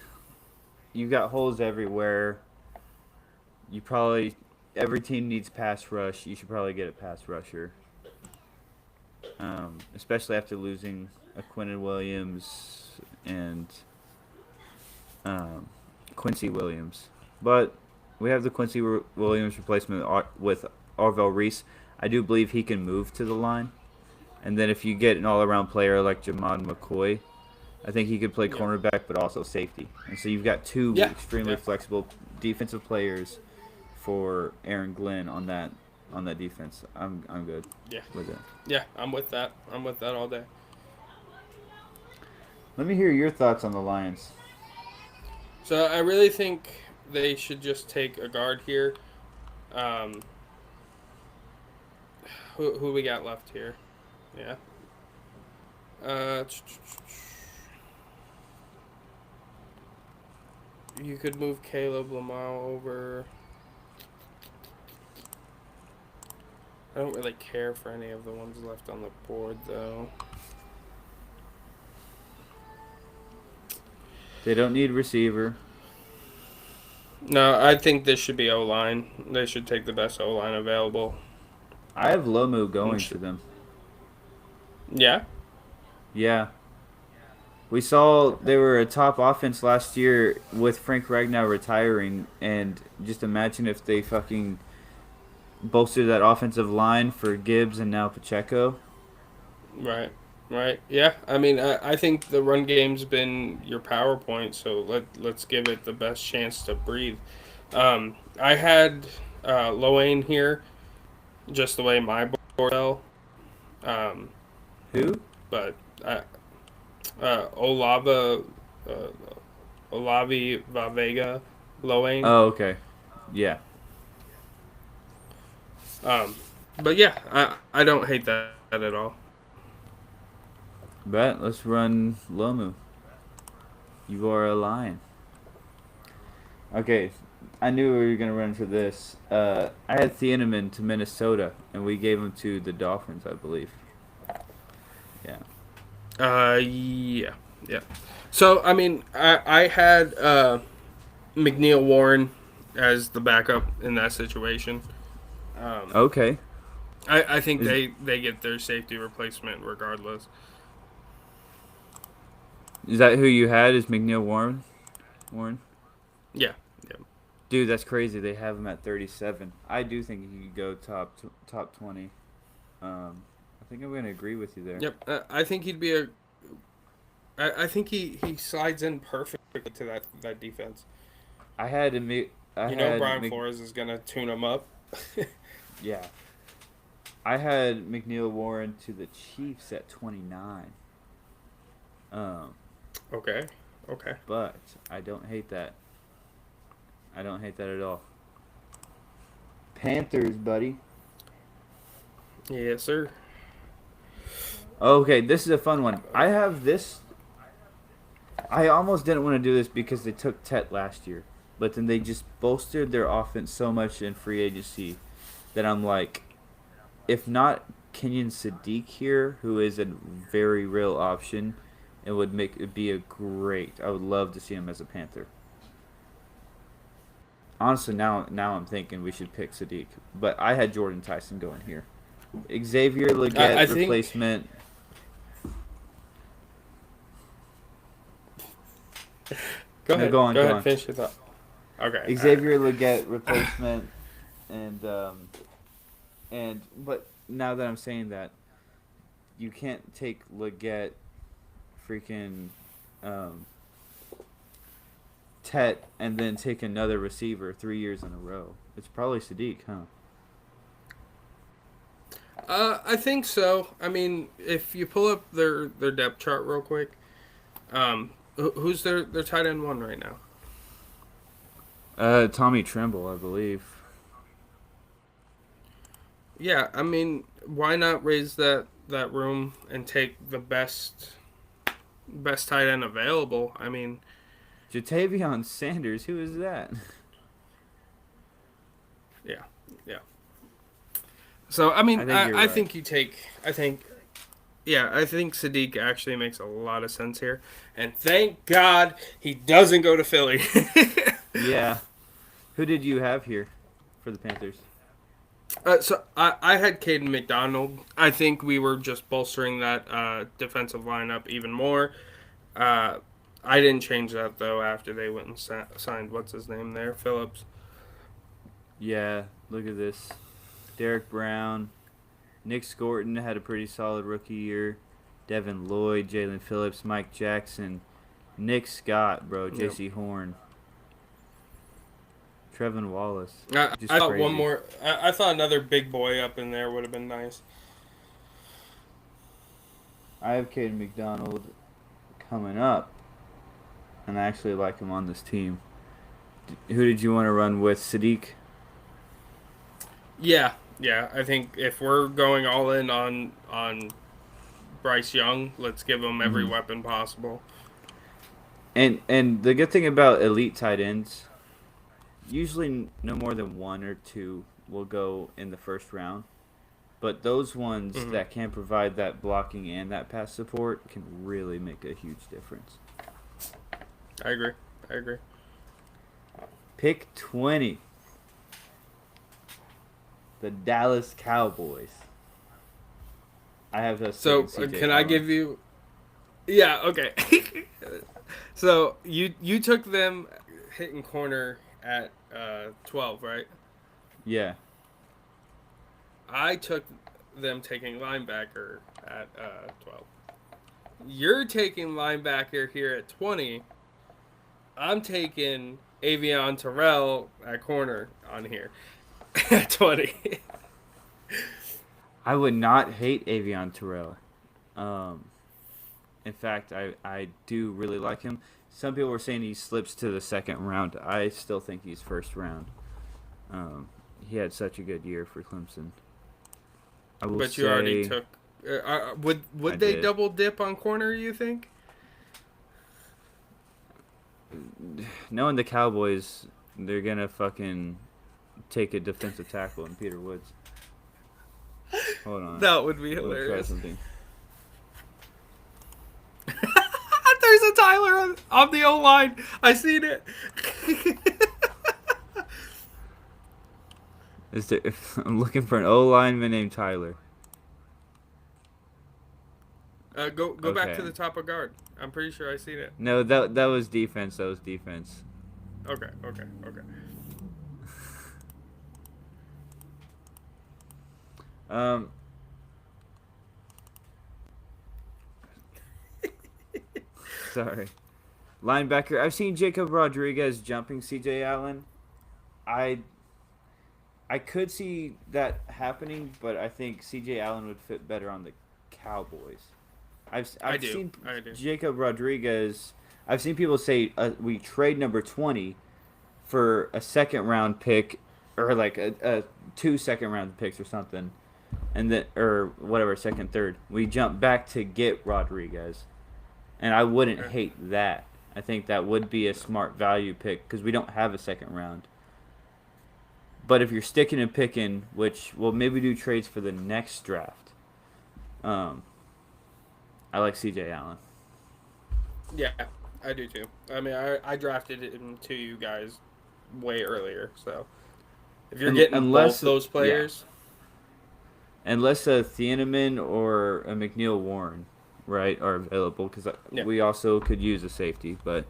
you got holes everywhere. You probably every team needs pass rush. You should probably get a pass rusher. Especially after losing a Quinton Williams and Quincy Williams. But we have the Quincy Williams replacement with Arvell Reese. I do believe he can move to the line. And then if you get an all-around player like Jamon McCoy, I think he could play cornerback but also safety. And so you've got two extremely flexible defensive players for Aaron Glenn on that defense. I'm good with it. Yeah, I'm with that. I'm with that all day. Let me hear your thoughts on the Lions. So I really think they should just take a guard here. Who we got left here? Yeah. You could move Caleb Lamau over. I don't really care for any of the ones left on the board, though. They don't need receiver. No, I think this should be O-line. They should take the best O-line available. I have Lomu going to them. Yeah? Yeah. We saw they were a top offense last year with Frank Ragnow retiring, and just imagine if they fucking bolstered that offensive line for Gibbs and now Pacheco. Right. Yeah, I mean, I think the run game's been your PowerPoint, so let's give it the best chance to breathe. I had Loane here, just the way my board fell. Who? But Olavi Vavega Loane. Oh, okay. Yeah. But yeah, I don't hate that at all. Bet, let's run Lomu. You are a lion. Okay, I knew we were going to run for this. I had Thieneman to Minnesota, and we gave him to the Dolphins, I believe. Yeah. Yeah. So, I mean, I had McNeil Warren as the backup in that situation. Okay. I think they get their safety replacement regardless. Is that who you had? Is McNeil Warren? Yeah. Dude, that's crazy. They have him at 37. I do think he could go top 20. I think I'm going to agree with you there. Yep. I think he'd be I think he slides in perfectly to that defense. Brian Flores is going to tune him up. Yeah. I had McNeil Warren to the Chiefs at 29. Okay. But I don't hate that. I don't hate that at all. Panthers, buddy. Yes, sir. Okay, this is a fun one. I have this. I almost didn't want to do this because they took Tet last year, but then they just bolstered their offense so much in free agency that I'm like, if not Kenyon Sadiq here, who is a very real option, it would make it be a great. I would love to see him as a Panther. Honestly, now I'm thinking we should pick Sadiq, but I had Jordan Tyson going here. Xavier I Leggett think. replacement. Go No, ahead. go on, Go go ahead. on. Finish your thought. Okay. All right. Xavier Leggett replacement, and but now that I'm saying that, you can't take Leggett, freaking, um, Tet, and then take another receiver 3 years in a row. It's probably Sadiq, huh? I think so. I mean, if you pull up their depth chart real quick, who's their tight end one right now? Tommy Tremble, I believe. Yeah, I mean, why not raise that room and take the best tight end available? I mean, Jatavion Sanders, who is that? yeah, yeah. So I I mean, think you're I right. think you take. I think yeah, I think Sadiq actually makes a lot of sense here, and thank God he doesn't go to Philly. Yeah. Who did you have here for the Panthers? So I had Caden McDonald. I think we were just bolstering that defensive lineup even more. Uh, I didn't change that though after they went and signed what's his name there, Phillips. Yeah, look at this. Derek Brown. Nick Scorton had a pretty solid rookie year. Devin Lloyd, Jalen Phillips, Mike Jackson, Nick Scott, bro, Yep. J.C. Horn, Trevin Wallace. Just I thought one crazy. more. I thought another big boy up in there would have been nice. I have Caden McDonald coming up, and I actually like him on this team. Who did you want to run with? Sadiq? Yeah, yeah. I think if we're going all in on Bryce Young, let's give him every Mm-hmm. weapon possible. And the good thing about elite tight ends, usually no more than one or two will go in the first round. But those ones Hmm. that can provide that blocking and that pass support can really make a huge difference. I agree. I agree. Pick 20. The Dallas Cowboys. I have us So taking CJ can I Allen. give you? Yeah. Okay. So you took them hitting corner at 12, right? Yeah. I took them taking linebacker at 12. You're taking linebacker here at 20. I'm taking Avion Terrell at corner on here at 20. I would not hate Avion Terrell. Um, in fact, I do really like him. Some people were saying he slips to the second round. I still think he's first round. Um, he had such a good year for Clemson. I will But you already say took. I Would they did. double dip on corner? You think? Knowing the Cowboys, they're gonna fucking take a defensive tackle in Peter Woods. Hold on, That would be let me try hilarious. something. There's a Tyler on the O line. I seen it. Is there, I'm looking for an O lineman named Tyler. Go back to Okay. the top of guard. I'm pretty sure I seen it. No, that was defense. That was defense. Okay, okay, okay. Um, sorry. Linebacker. I've seen Jacob Rodriguez jumping C.J. Allen. I I could see that happening, but I think C.J. Allen would fit better on the Cowboys. I've seen I do. Jacob Rodriguez. I've seen people say we trade number 20 for a second round pick or like a two second round picks or something, and then or whatever second, third, we jump back to get Rodriguez, and I wouldn't hate that. I think that would be a smart value pick because we don't have a second round. But if you're sticking and picking, which we'll maybe do trades for the next draft, I like C.J. Allen. Yeah, I do too. I mean, I drafted it into you guys way earlier, so if you're getting both those players, unless a Thieneman or a McNeil Warren, right, are available, because we also could use a safety, but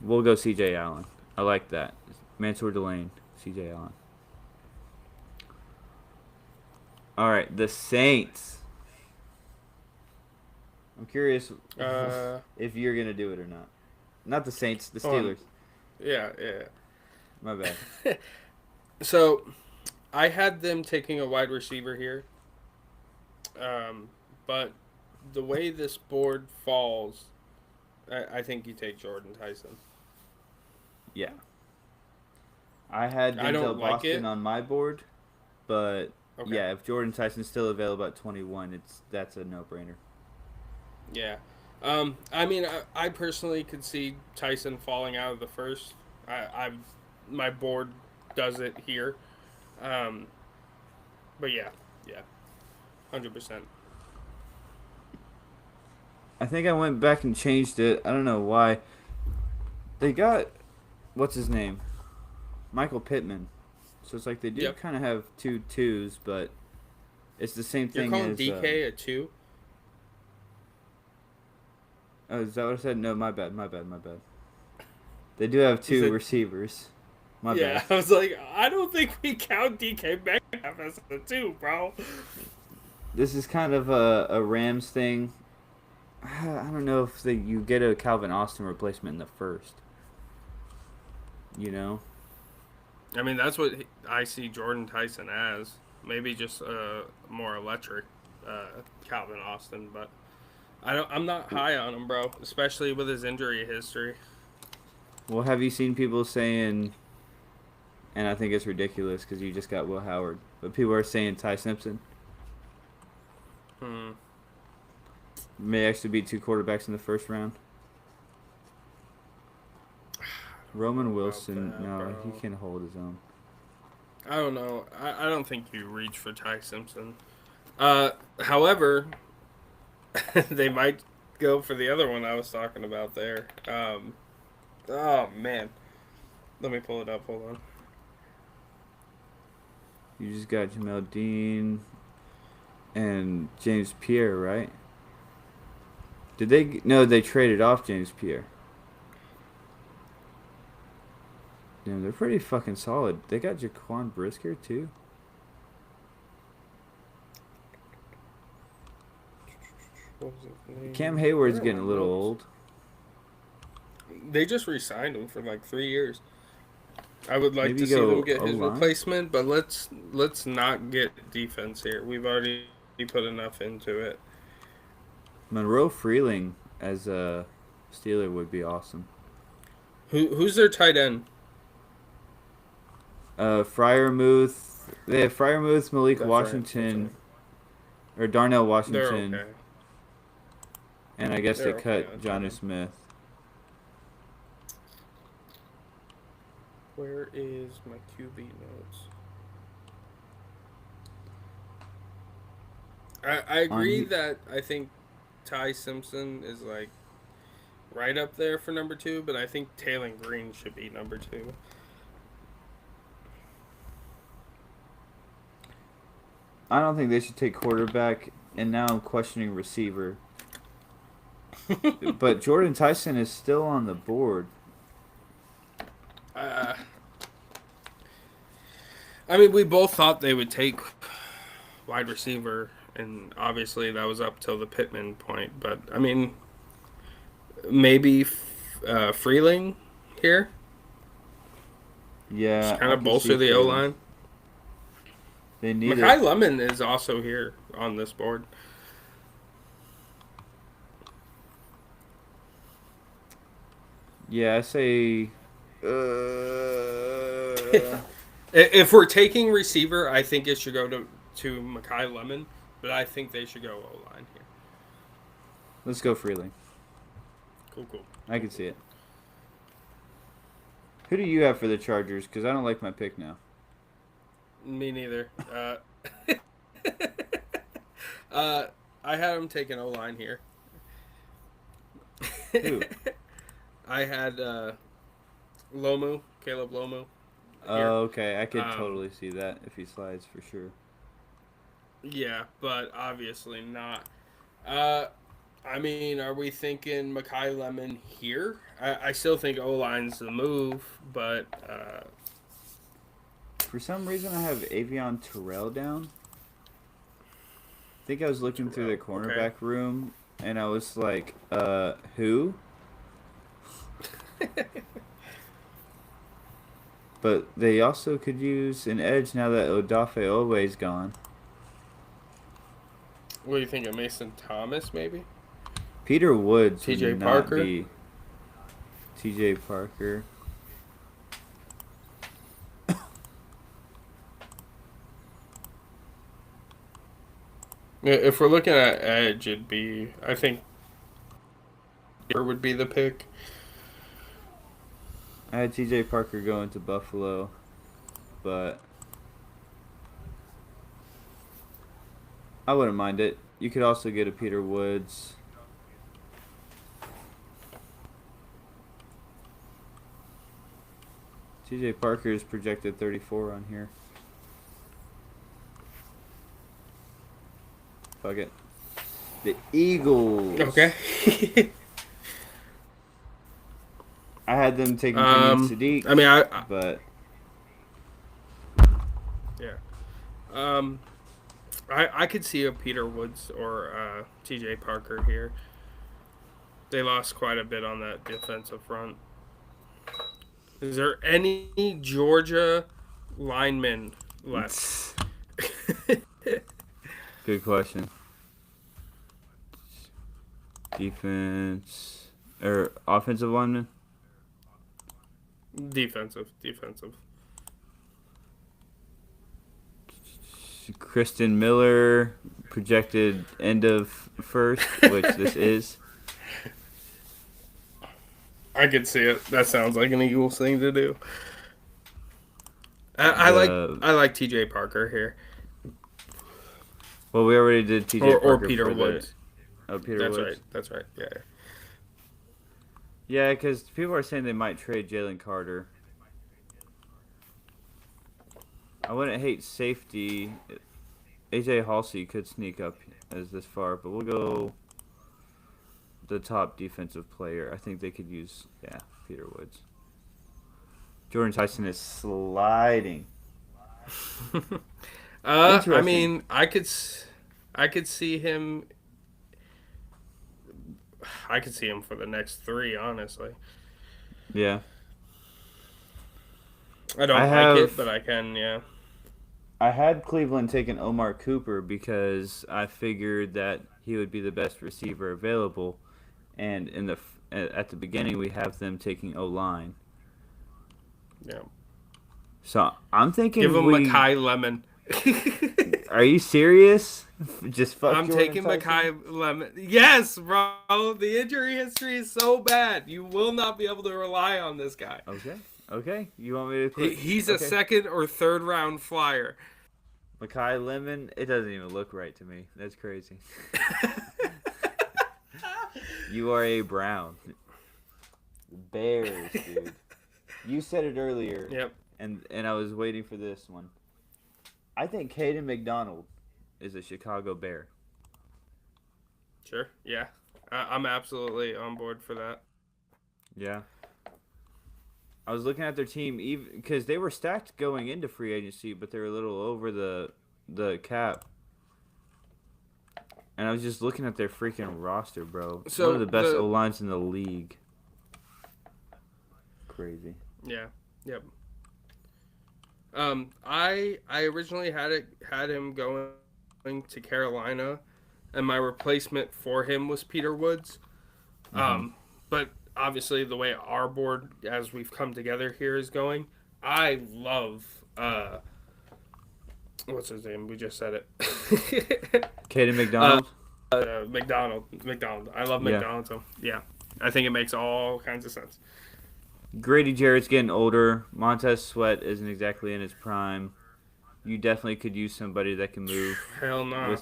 we'll go C.J. Allen. I like that. Mansour Delane, C.J. Allen. All right, the Saints. I'm curious if you're gonna do it or not. Not the Saints, the Steelers. Yeah. My bad. So, I had them taking a wide receiver here, but the way this board falls, I think you take Jordan Tyson. Yeah. I had Denzel Boston on my board, but yeah, if Jordan Tyson's still available at 21, that's a no-brainer. Yeah. I mean, I personally could see Tyson falling out of the first. My board does it here. But yeah, 100%. I think I went back and changed it. I don't know why. They got, what's his name? Michael Pittman. So it's like they do kind of have 2 twos, but it's the same thing as... You're calling DK a 2? Oh, is that what I said? No, my bad. They do have 2 receivers. My bad. I was like, I don't think we count DK Metcalf as a 2, bro. This is kind of a Rams thing. I don't know if you get a Calvin Austin replacement in the first. You know? I mean, that's what I see Jordan Tyson as. Maybe just more electric Calvin Austin, but I'm not high on him, bro, especially with his injury history. Well, have you seen people saying, and I think it's ridiculous because you just got Will Howard, but people are saying Ty Simpson may actually be 2 quarterbacks in the first round? Roman Wilson, no, he can't hold his own. I don't know. I don't think you reach for Ty Simpson. However, they might go for the other one I was talking about there. Oh, man. Let me pull it up. Hold on. You just got Jamel Dean and James Pierre, right? Did they... No, they traded off James Pierre. Damn, they're pretty fucking solid. They got Jaquan Brisker, too. Cam Hayward's getting a little old. They just re-signed him for like 3 years. I would like to see them get his replacement, but let's not get defense here. We've already put enough into it. Monroe Freeling as a Steeler would be awesome. Who's their tight end? Freiermuth. They have Freiermuth, Malik Washington, or Darnell Washington. Okay. And I guess they cut Jonnu Smith. Where is my QB notes? I agree that I think Ty Simpson is like right up there for number 2, but I think Taylor Green should be number 2. I don't think they should take quarterback, and now I'm questioning receiver. But Jordan Tyson is still on the board. I mean, we both thought they would take wide receiver, and obviously that was up till the Pittman point. But, I mean, maybe Freeling here? Yeah. Just kind of bolster the O-line. They need Mekhi Lemon is also here on this board. Yeah, I say... If we're taking receiver, I think it should go to to Mekhi Lemon, but I think they should go O-line here. Let's go Freely. Cool. I can see it. Who do you have for the Chargers? Because I don't like my pick now. Me neither. I had him taking O-line here. Who? I had Caleb Lomu. Oh, okay. I could totally see that if he slides for sure. Yeah, but obviously not. I mean, are we thinking Mekhi Lemon here? I still think O-line's the move, but... For some reason, I have Avion Terrell down. I think I was looking through the cornerback room, and I was like, who? But they also could use an edge now that Odafe Oweh's gone. What do you think of Mason Thomas, maybe? Peter Woods TJ would not Parker? be TJ Parker. If we're looking at edge, it'd be... I think... Here would be the pick. I had TJ Parker going to Buffalo, but I wouldn't mind it. You could also get a Peter Woods. TJ Parker is projected 34 on here. Fuck it. The Eagles. Okay. I had them taking Kenyon Sadiq. I mean, but yeah. I could see a Peter Woods or TJ Parker here. They lost quite a bit on that defensive front. Is there any Georgia linemen left? Good question. Defense or offensive lineman? Defensive. Kristen Miller, projected end of first, which this is. I could see it. That sounds like an Eagles thing to do. I like TJ Parker here. Well, we already did TJ Parker or Peter Woods. Peter Woods. That's right. Yeah. Yeah, because people are saying they might trade Jalen Carter. I wouldn't hate safety. AJ Halsey could sneak up as this far, but we'll go the top defensive player. I think they could use, Peter Woods. Jordan Tyson is sliding. I mean, I could see him. I could see him for the next 3, honestly. Yeah. I don't like it, but I can, yeah. I had Cleveland taking Omar Cooper because I figured that he would be the best receiver available, and at the beginning we have them taking O-line. Yeah. So I'm thinking give him Mekhi Lemon. Are you serious? Just fuck. I'm Jordan taking Tyson? Mekhi Lemon. Yes, bro. The injury history is so bad. You will not be able to rely on this guy. Okay. You want me to quit? He's a second or third round flyer. Mekhi Lemon, it doesn't even look right to me. That's crazy. You are a Brown. Bears, dude. You said it earlier. Yep. And I was waiting for this one. I think Caden McDonald is a Chicago Bear. Sure, yeah. I'm absolutely on board for that. Yeah. I was looking at their team even because they were stacked going into free agency, but they were a little over the cap. And I was just looking at their freaking roster, bro. So one of the best O-lines in the league. Crazy. Yeah. Yep. I originally had him going to Carolina, and my replacement for him was Peter Woods. But obviously the way our board, as we've come together here, is going, I love What's his name? We just said it. Caden uh, McDonald. McDonald. I love Yeah. McDonald. So yeah, I think it makes all kinds of sense. Grady Jarrett's getting older. Montez Sweat isn't exactly in his prime. You definitely could use somebody that can move Hell no. with.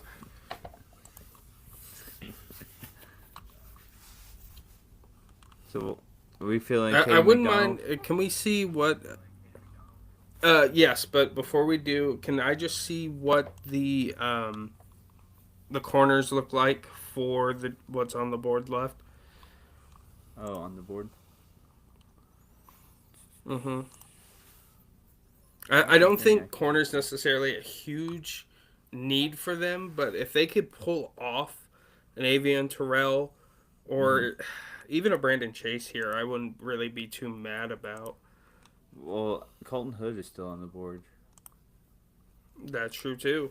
So, are we feeling I Caden wouldn't McDonald? mind. Can we see what? Yes, but before we do, can I just see what the corners look like for the what's on the board left? Oh, on the board. Mm-hmm. I I don't don't think I think corners necessarily a huge need for them, but if they could pull off an Avian Terrell Mm-hmm. or even a Brandon Chase here, I wouldn't really be too mad about. Well, Colton Hood is still on the board. That's true too.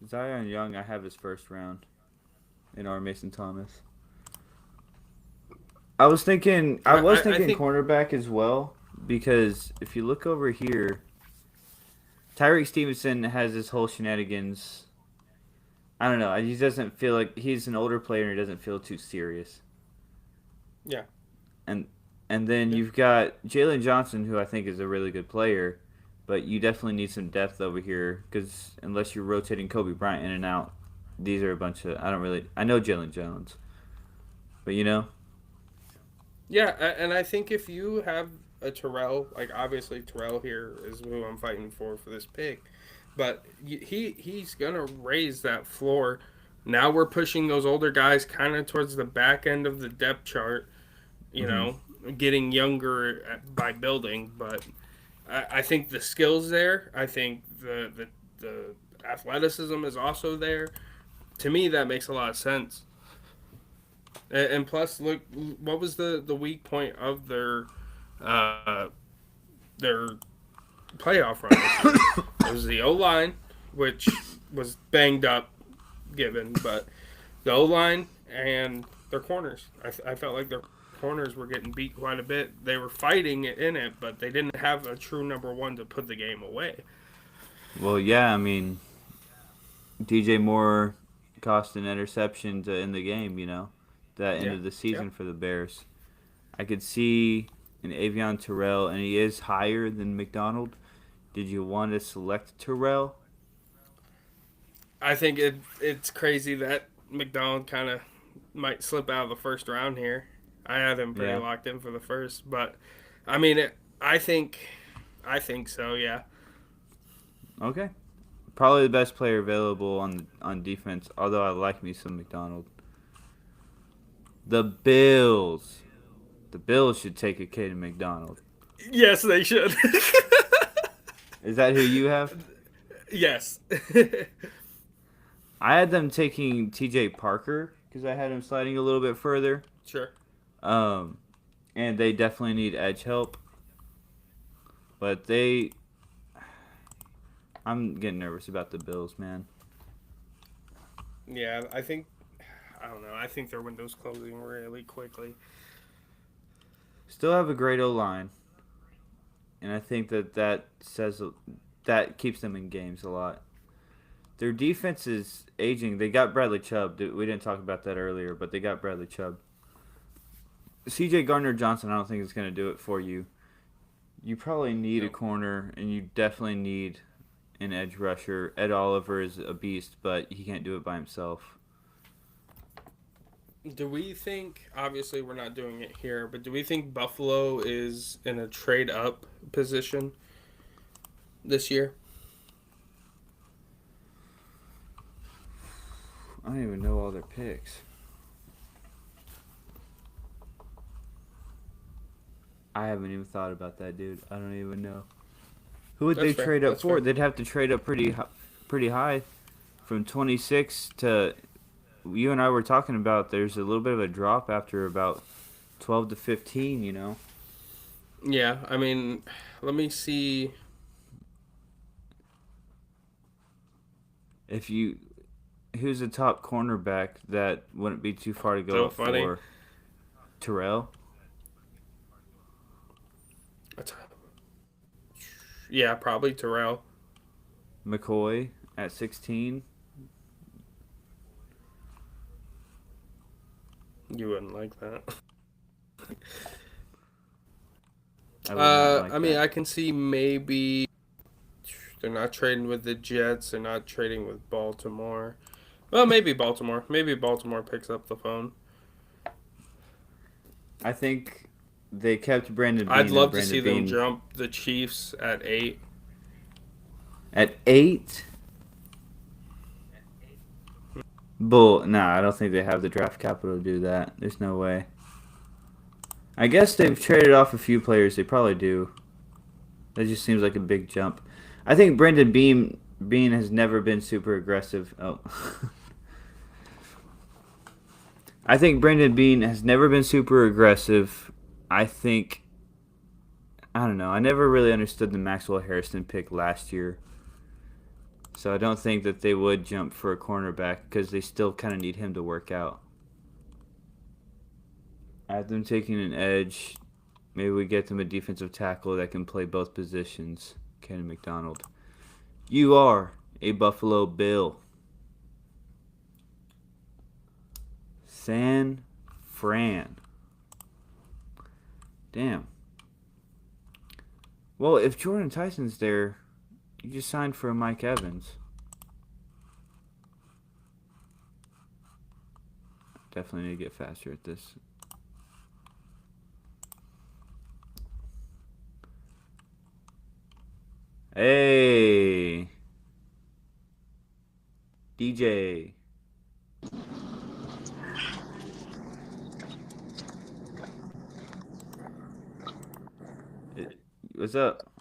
Zion Young, I have his first round in our Mason Thomas. I was thinking. I was I thinking think cornerback as well because if you look over here, Tyreek Stevenson has his whole shenanigans. I don't know. He doesn't feel like he's an older player and he doesn't feel too serious. yeah. And and then Yeah. you've got Jalen Johnson, who I think is a really good player, but you definitely need some depth over here because unless you're rotating Kobe Bryant in and out, these are a bunch of I don't really. I know Jalen Jones, but you know. Yeah, and I think if you have a Terrell, like obviously Terrell here is who I'm fighting for this pick, but he's gonna raise that floor. Now we're pushing those older guys kind of towards the back end of the depth chart. You Hmm. know, getting younger by building, but I think the skills there. I think the athleticism is also there. To me, that makes a lot of sense. And plus, look, what was the weak point of uh, their playoff run this year? It was the O line, which was banged up, given, but the O line and their corners. I felt like their corners were getting beat quite a bit. They were fighting in it, but they didn't have a true number one to put the game away. Well, yeah. I mean, DJ Moore cost an interception to end the game. You know, that Yeah, ended the yeah. season for the Bears. I could see an Avion Terrell, and he is higher than McDonald. Did you want to select Terrell? I think it's crazy that McDonald kind of might slip out of the first round here. I had him pretty Yeah. locked in for the first, but I mean, I think so. Yeah, Okay. Probably the best player available on defense. Although I like me some McDonald. The Bills. The Bills should take a kid in McDonald. yes, they should. Is that who you have? yes. I had them taking T.J. Parker because I had him sliding a little bit further. Sure. Um, and they definitely need edge help. But I'm getting nervous about the Bills, man. Yeah, I don't know. I think their window's closing really quickly. Still have a great O line, and I think that keeps them in games a lot. Their defense is aging. They got Bradley Chubb. We didn't talk about that earlier, but they got Bradley Chubb. C.J. Gardner Johnson, I don't think is going to do it for you. You probably need a No. corner, and you definitely need an edge rusher. Ed Oliver is a beast, but he can't do it by himself. Do we think? Obviously, we're not doing it here, but do we think Buffalo is in a trade up position this year? I don't even know all their picks. I haven't even thought about that, dude. I don't even know. Who would That's they fair. trade up That's for? fair. They'd have to trade up pretty high, from 26 to. You and I were talking about. There's a little bit of a drop after about 12 to 15. You know, Yeah, I mean, let me see. if you, who's a top cornerback that wouldn't be too far to go So up funny. for? Terrell. Yeah, probably Terrell. McCoy at 16. You wouldn't like that. I would not like I mean, that. I can see maybe they're not trading with the Jets. They're not trading with Baltimore. Well, maybe Baltimore. Maybe Baltimore picks up the phone. I think they kept Brandon I'd Bean, and love to see Brandon them Bean jump the Chiefs at 8. at 8. Bull. Nah, I don't think they have the draft capital to do that. There's no way. I guess they've traded off a few players. They probably do. That just seems like a big jump. I think Brandon Bean has never been super aggressive. Oh. I think Brandon Bean has never been super aggressive. I don't know. I never really understood the Maxwell Harrison pick last year. So I don't think that they would jump for a cornerback because they still kind of need him to work out. I have them taking an edge. Maybe we get them a defensive tackle that can play both positions. Kenny McDonald. You are a Buffalo Bill. San Fran. Damn. Well, if Jordan Tyson's there, you just signed for Mike Evans. Definitely need to get faster at this. Hey. DJ. What's up?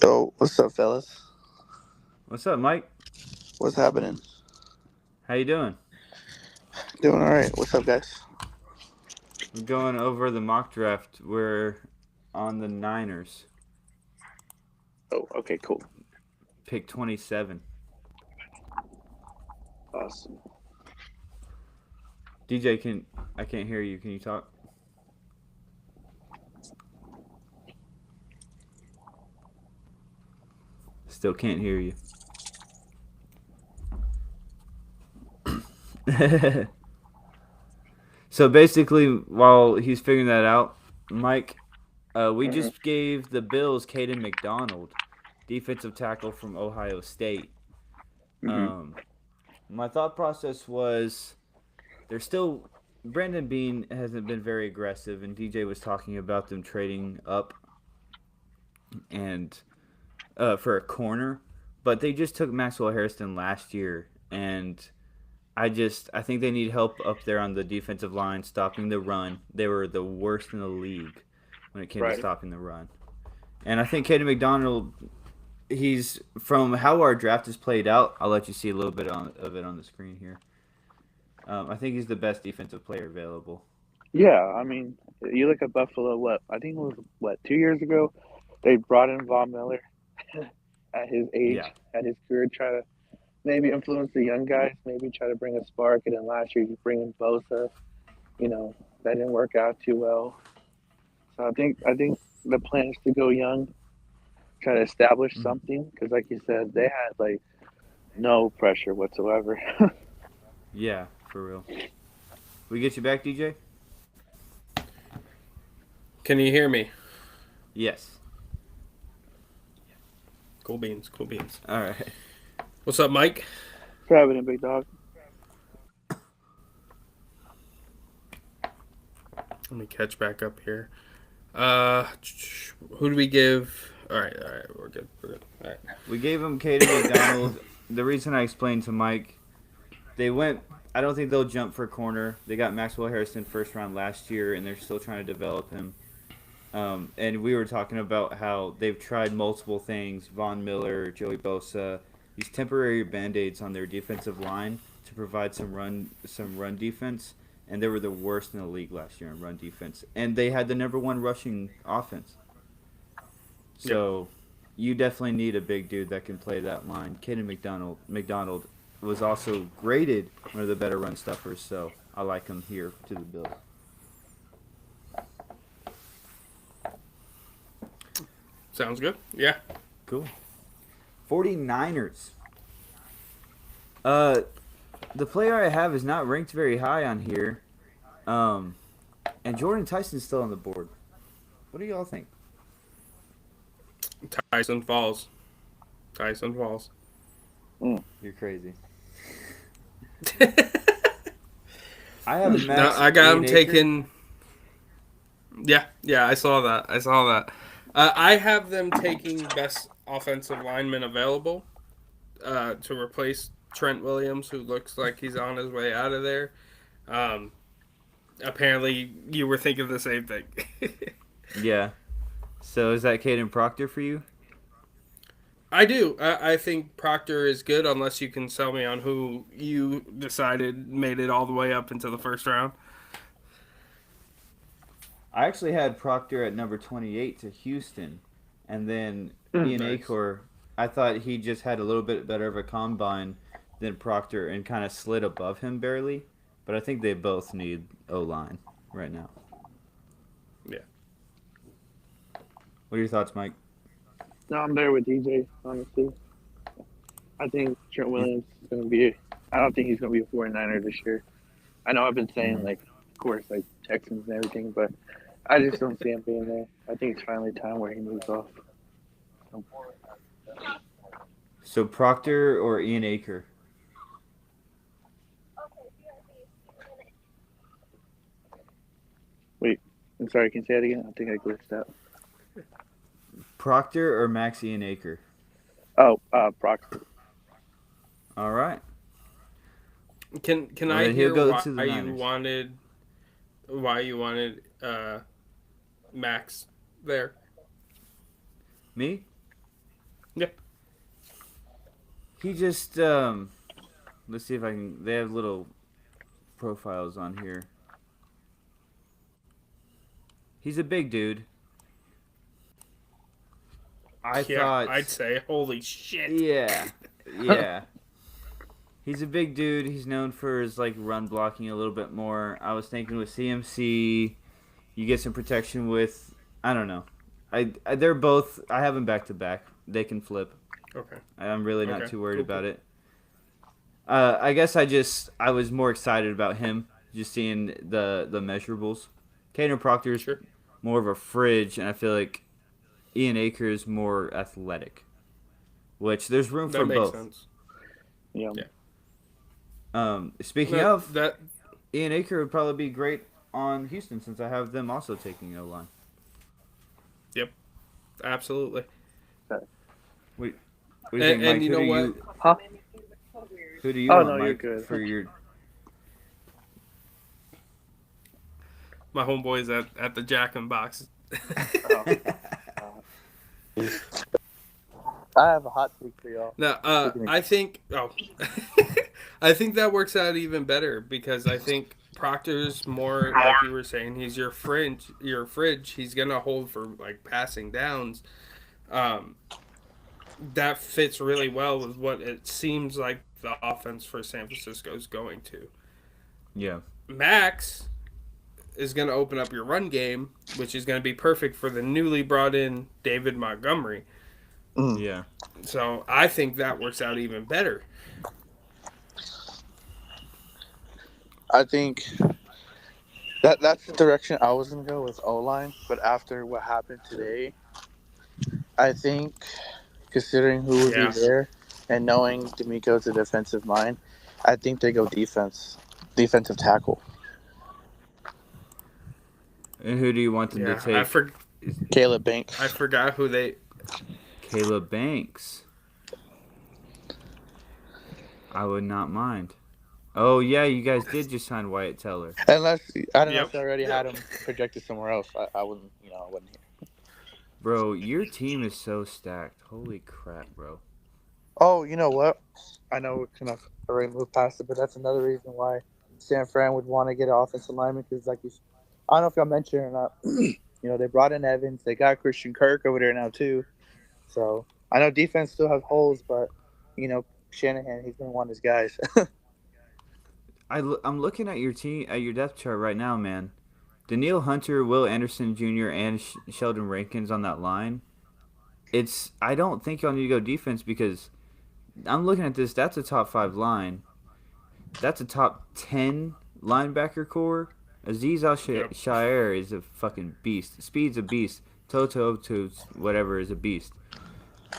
Yo, what's up, fellas? What's up, Mike? What's happening? How you doing? Doing all right. What's up, guys? We're going over the mock draft. We're on the Niners. Oh, okay, cool. Pick 27. Awesome. DJ, I can't hear you. Can you talk? Still can't hear you. So basically, while he's figuring that out, Mike, we just gave the Bills Caden McDonald, defensive tackle from Ohio State. My thought process was they're still Brandon Bean hasn't been very aggressive, and DJ was talking about them trading up and for a corner, but they just took Maxwell Harrison last year, and I think they need help up there on the defensive line stopping the run. They were the worst in the league when it came to stopping the run, and I think Caden McDonald. He's from how our draft is played out. I'll let you see a little bit of it on the screen here. I think he's the best defensive player available. Yeah, I mean, you look at Buffalo. I think it was 2 years ago, they brought in Von Miller at his age, at his career, try to maybe influence the young guys, maybe try to bring a spark. And then last year you bring in Bosa. That didn't work out too well. So I think the plan is to go young, try to establish something, because like you said, they had no pressure whatsoever. Yeah, for real. We get you back, DJ? Can you hear me? Yes. Cool beans, cool beans. All right. What's up, Mike? What's happening, big dog? Let me catch back up here. Who do we give? All right, we're good. All right. We gave him Caden McDonald. The reason I explained to Mike, I don't think they'll jump for a corner. They got Maxwell Harrison first round last year, and they're still trying to develop him. And we were talking about how they've tried multiple things, Von Miller, Joey Bosa, these temporary Band-Aids on their defensive line to provide some run defense, and they were the worst in the league last year in run defense. And they had the number one rushing offense. So you definitely need a big dude that can play that line. Caden McDonald was also graded one of the better run stuffers, so I like him here to the Bills. Sounds good. Yeah. Cool. 49ers. The player I have is not ranked very high on here. And Jordan Tyson's still on the board. What do y'all think? Tyson Falls. Tyson Falls. You're crazy. I have No, Max. I got him Ian Akers. taken. Yeah, I saw that. I have them taking best offensive lineman available to replace Trent Williams, who looks like he's on his way out of there. Apparently, you were thinking the same thing. Yeah. So is that Caden Proctor for you? I do. I think Proctor is good unless you can sell me on who you decided made it all the way up into the first round. I actually had Proctor at number 28 to Houston, and then Ian Nice. Acor. I thought he just had a little bit better of a combine than Proctor and kind of slid above him barely. But I think they both need O-line right now. Yeah. What are your thoughts, Mike? No, I'm there with DJ, honestly. I think Trent Williams is going to be – I don't think he's going to be a 49er this year. I know I've been saying, like, of course, like, Texans and everything, but I just don't see him being there. I think it's finally time where he moves off. So Proctor or Ian Acor? Wait, I'm sorry, can you say that again? I think I glitched out. Proctor or Max Ian Acor? Oh, Proctor. All right. Can Well, I then he'll hear go why to the Niners. you wanted Max there? Me? Yeah. He just let's see if I can. They have little profiles on here. He's a big dude. I thought I'd say holy shit. Yeah. He's a big dude. He's known for his like run blocking a little bit more. I was thinking with CMC, you get some protection with I don't know. They're both. I have them back to back. They can flip. Okay. I'm really not Okay. too worried Cool, about cool. it. I guess I was more excited about him just seeing the measurables. Caden Proctor's Sure. more of a fridge, and I feel like Ian Acor is more athletic, which there's room That for makes both. sense. Yeah. Speaking That- of, that Ian Acor would probably be great on Houston since I have them also taking O-line. absolutely. What do you think, And Mike? you know what? Huh? Who do you Oh, want, no, you're Mike, good. for your... My homeboy's at the Jack in Box. I have a hot take for y'all. No, I think. Oh, I think that works out even better because I think Proctor's more like you were saying. He's your fridge. Your fridge. He's gonna hold for like passing downs. That fits really well with what it seems like the offense for San Francisco is going to. Yeah. Max is going to open up your run game, which is going to be perfect for the newly brought in David Montgomery. Yeah. So I think that works out even better. I think that's the direction I was going to go with O-line, but after what happened today, I think considering who would be there and knowing D'Amico's a defensive mind, I think they go defensive tackle. And who do you want them to take? Caleb Banks. I forgot who they... Caleb Banks. I would not mind. Oh, yeah, you guys did just sign Wyatt Teller. Unless, I don't know if they already had him projected somewhere else. I wouldn't, I wouldn't hear. Bro, your team is so stacked. Holy crap, bro. Oh, you know what? I know we're kind of already moved past it, but that's another reason why San Fran would want to get an offensive lineman because, like I don't know if y'all mentioned or not, they brought in Evans. They got Christian Kirk over there now, too. So I know defense still has holes, but, Shanahan, he's going to want his guys. I'm looking at your team, at your depth chart right now, man. Daniil Hunter, Will Anderson Jr., and Sheldon Rankins on that line. I don't think y'all need to go defense because I'm looking at this. That's a top 5 line. That's a top 10 linebacker core. Aziz Al Yep. Shair is a fucking beast. Speed's a beast. Toto to whatever is a beast.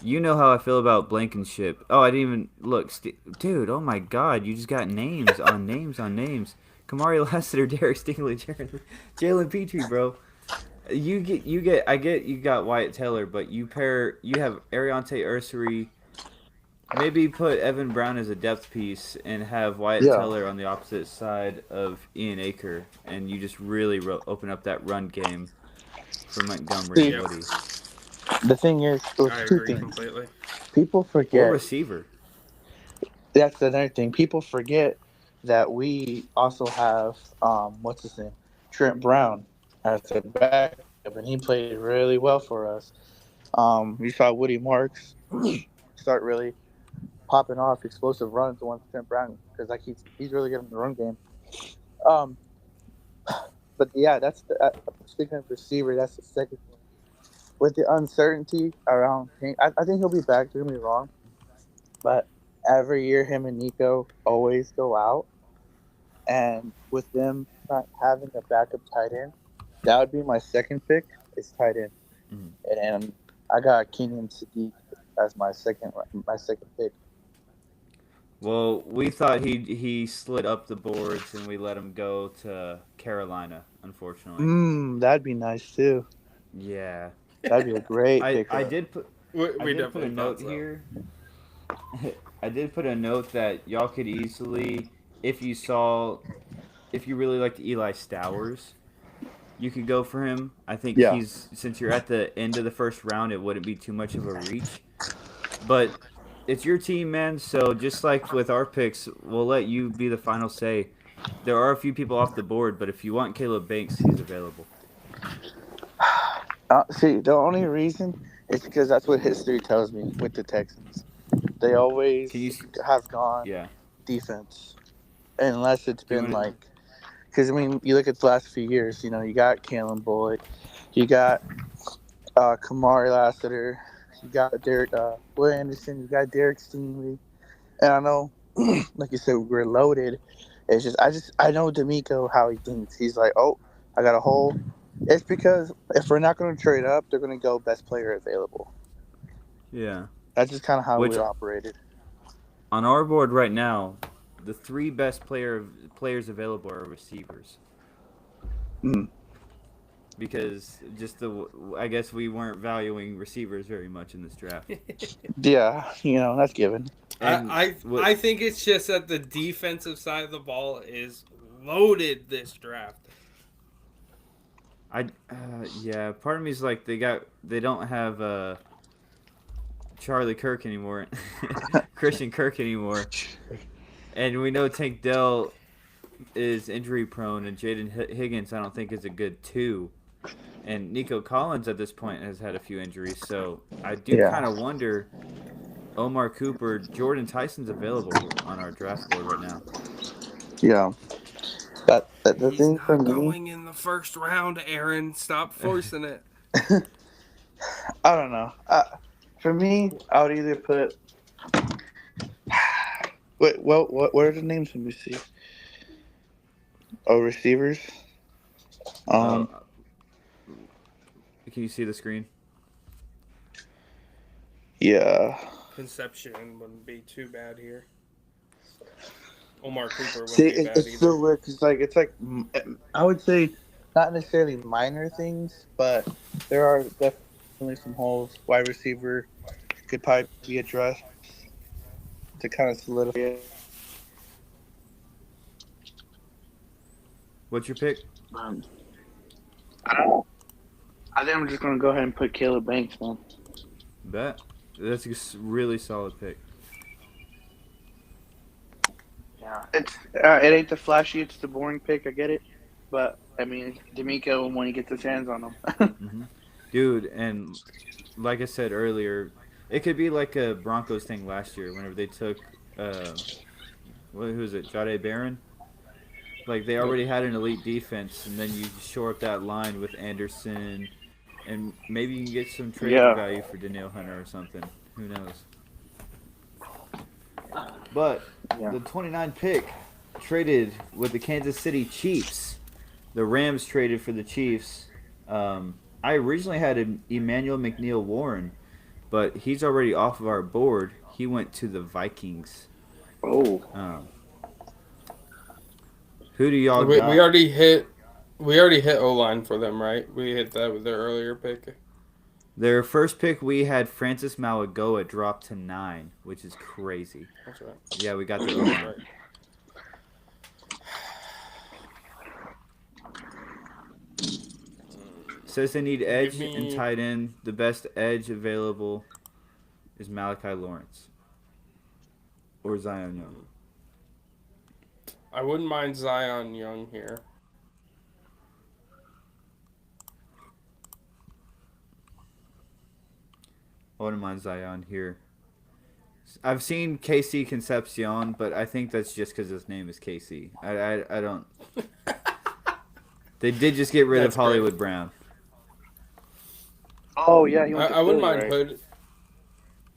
You know how I feel about Blankenship. Oh, I didn't even look, dude. Oh my God, you just got names on names on names. Kamari Lassiter, Derek Stingley, Jalen Petrie, bro. I get you got Wyatt Taylor, but you have Ariante Ursary. Maybe put Evan Brown as a depth piece and have Wyatt Yeah. Teller on the opposite side of Ian Aker, and you just really open up that run game for Montgomery and See, Yep. Woody. the thing is, there's I two agree things. completely. People Or forget. receiver. That's another thing. People forget that we also have what's his name, Trent Brown as a backup, and he played really well for us. You saw Woody Marks start really popping off explosive runs once Trent Brown because like he's really good in the run game. Um, but yeah, that's speaking of receiver. That's the second thing with the uncertainty around Pink. I think he'll be back. Don't get me wrong, but every year him and Nico always go out. And with them not having a backup tight end, that would be my second pick. Is tight end, Mhm. and I got Kenyon Sadiq as my second pick. Well, we thought he slid up the boards and we let him go to Carolina. Unfortunately, That'd be nice too. yeah. That'd be a great I pickup. did put I We did put a definitely thought note so. here. I did put a note that y'all could easily, if you saw, if you really liked Eli Stowers, you could go for him. I think Yeah, since you're at the end of the first round, it wouldn't be too much of a reach. But it's your team, man. So just like with our picks, we'll let you be the final say. There are a few people off the board, but if you want Caleb Banks, he's available. see, the only reason is because that's what history tells me with the Texans. They Can you? always have gone Yeah. defense, unless it's Do you been want to? like, because I mean, you look at the last few years. You got Kalen Bullock, you got Kamari Lassiter, you got Derek Will Anderson, you got Derek Stingley, and I know, like you said, we're loaded. It's just I know D'Amico how he thinks. He's like, oh, I got a hole. It's because if we're not going to trade up, they're going to go best player available. Yeah. That's just kind of how Which we operated. on our board right now, the three best players available are receivers. Mm. Because just I guess we weren't valuing receivers very much in this draft. Yeah, that's given. And what I think it's just that the defensive side of the ball is loaded this draft. yeah, part of me is like they don't have Charlie Kirk anymore, Christian Kirk anymore, and we know Tank Dell is injury prone, and Jaden Higgins I don't think is a good 2. And Nico Collins at this point has had a few injuries, so I do Yeah, kind of wonder. Omar Cooper, Jordan Tyson's available on our draft board right now. yeah. That the He's thing for not me, going in the first round, Aaron. Stop forcing it. I don't know. For me, I would either put. Wait, well, what are the names? Let me see. Oh, receivers. Uh, Um, can you see the screen? yeah. Conception wouldn't be too bad here. Omar Cooper See, wouldn't be bad it's either. still weird because it's like I would say not necessarily minor things, but there are definitely some holes. Wide receiver could probably be addressed to kind of solidify it. What's your pick? Um, I don't know. I think I'm just gonna go ahead and put Caleb Banks, man. Bet. That's a really solid pick. Yeah, it ain't the flashy, it's the boring pick. I get it, but I mean, D'Amico when he gets his hands on them. Hmm. Dude, and like I said earlier, it could be like a Broncos thing last year whenever they took, who was it, Jade Barron? Like they Yep. already had an elite defense, and then you shore up that line with Anderson And maybe you can get some trade Yeah. value for Danielle Hunter or something. Who knows? But Yeah. the 29 pick traded with the Kansas City Chiefs. The Rams traded for the Chiefs. I originally had Emmanuel McNeil Warren, but he's already off of our board. He went to the Vikings. Oh. Who do y'all We got? already hit. We already hit O-line for them, right? We hit that with their earlier pick. Their first pick, we had Francis Malagoa drop to 9, which is crazy. That's right. Yeah, we got the That's O-line. right. Says they need edge me- and tight end. The best edge available is Malachi Lawrence or Zion Young. I wouldn't mind Zion Young here. I wouldn't mind Zion here. I've seen KC Concepcion, but I think that's just because his name is KC. I don't. They did just get rid of That's great. Hollywood Brown. Oh yeah, he went to I wouldn't Philly, mind right? Hood.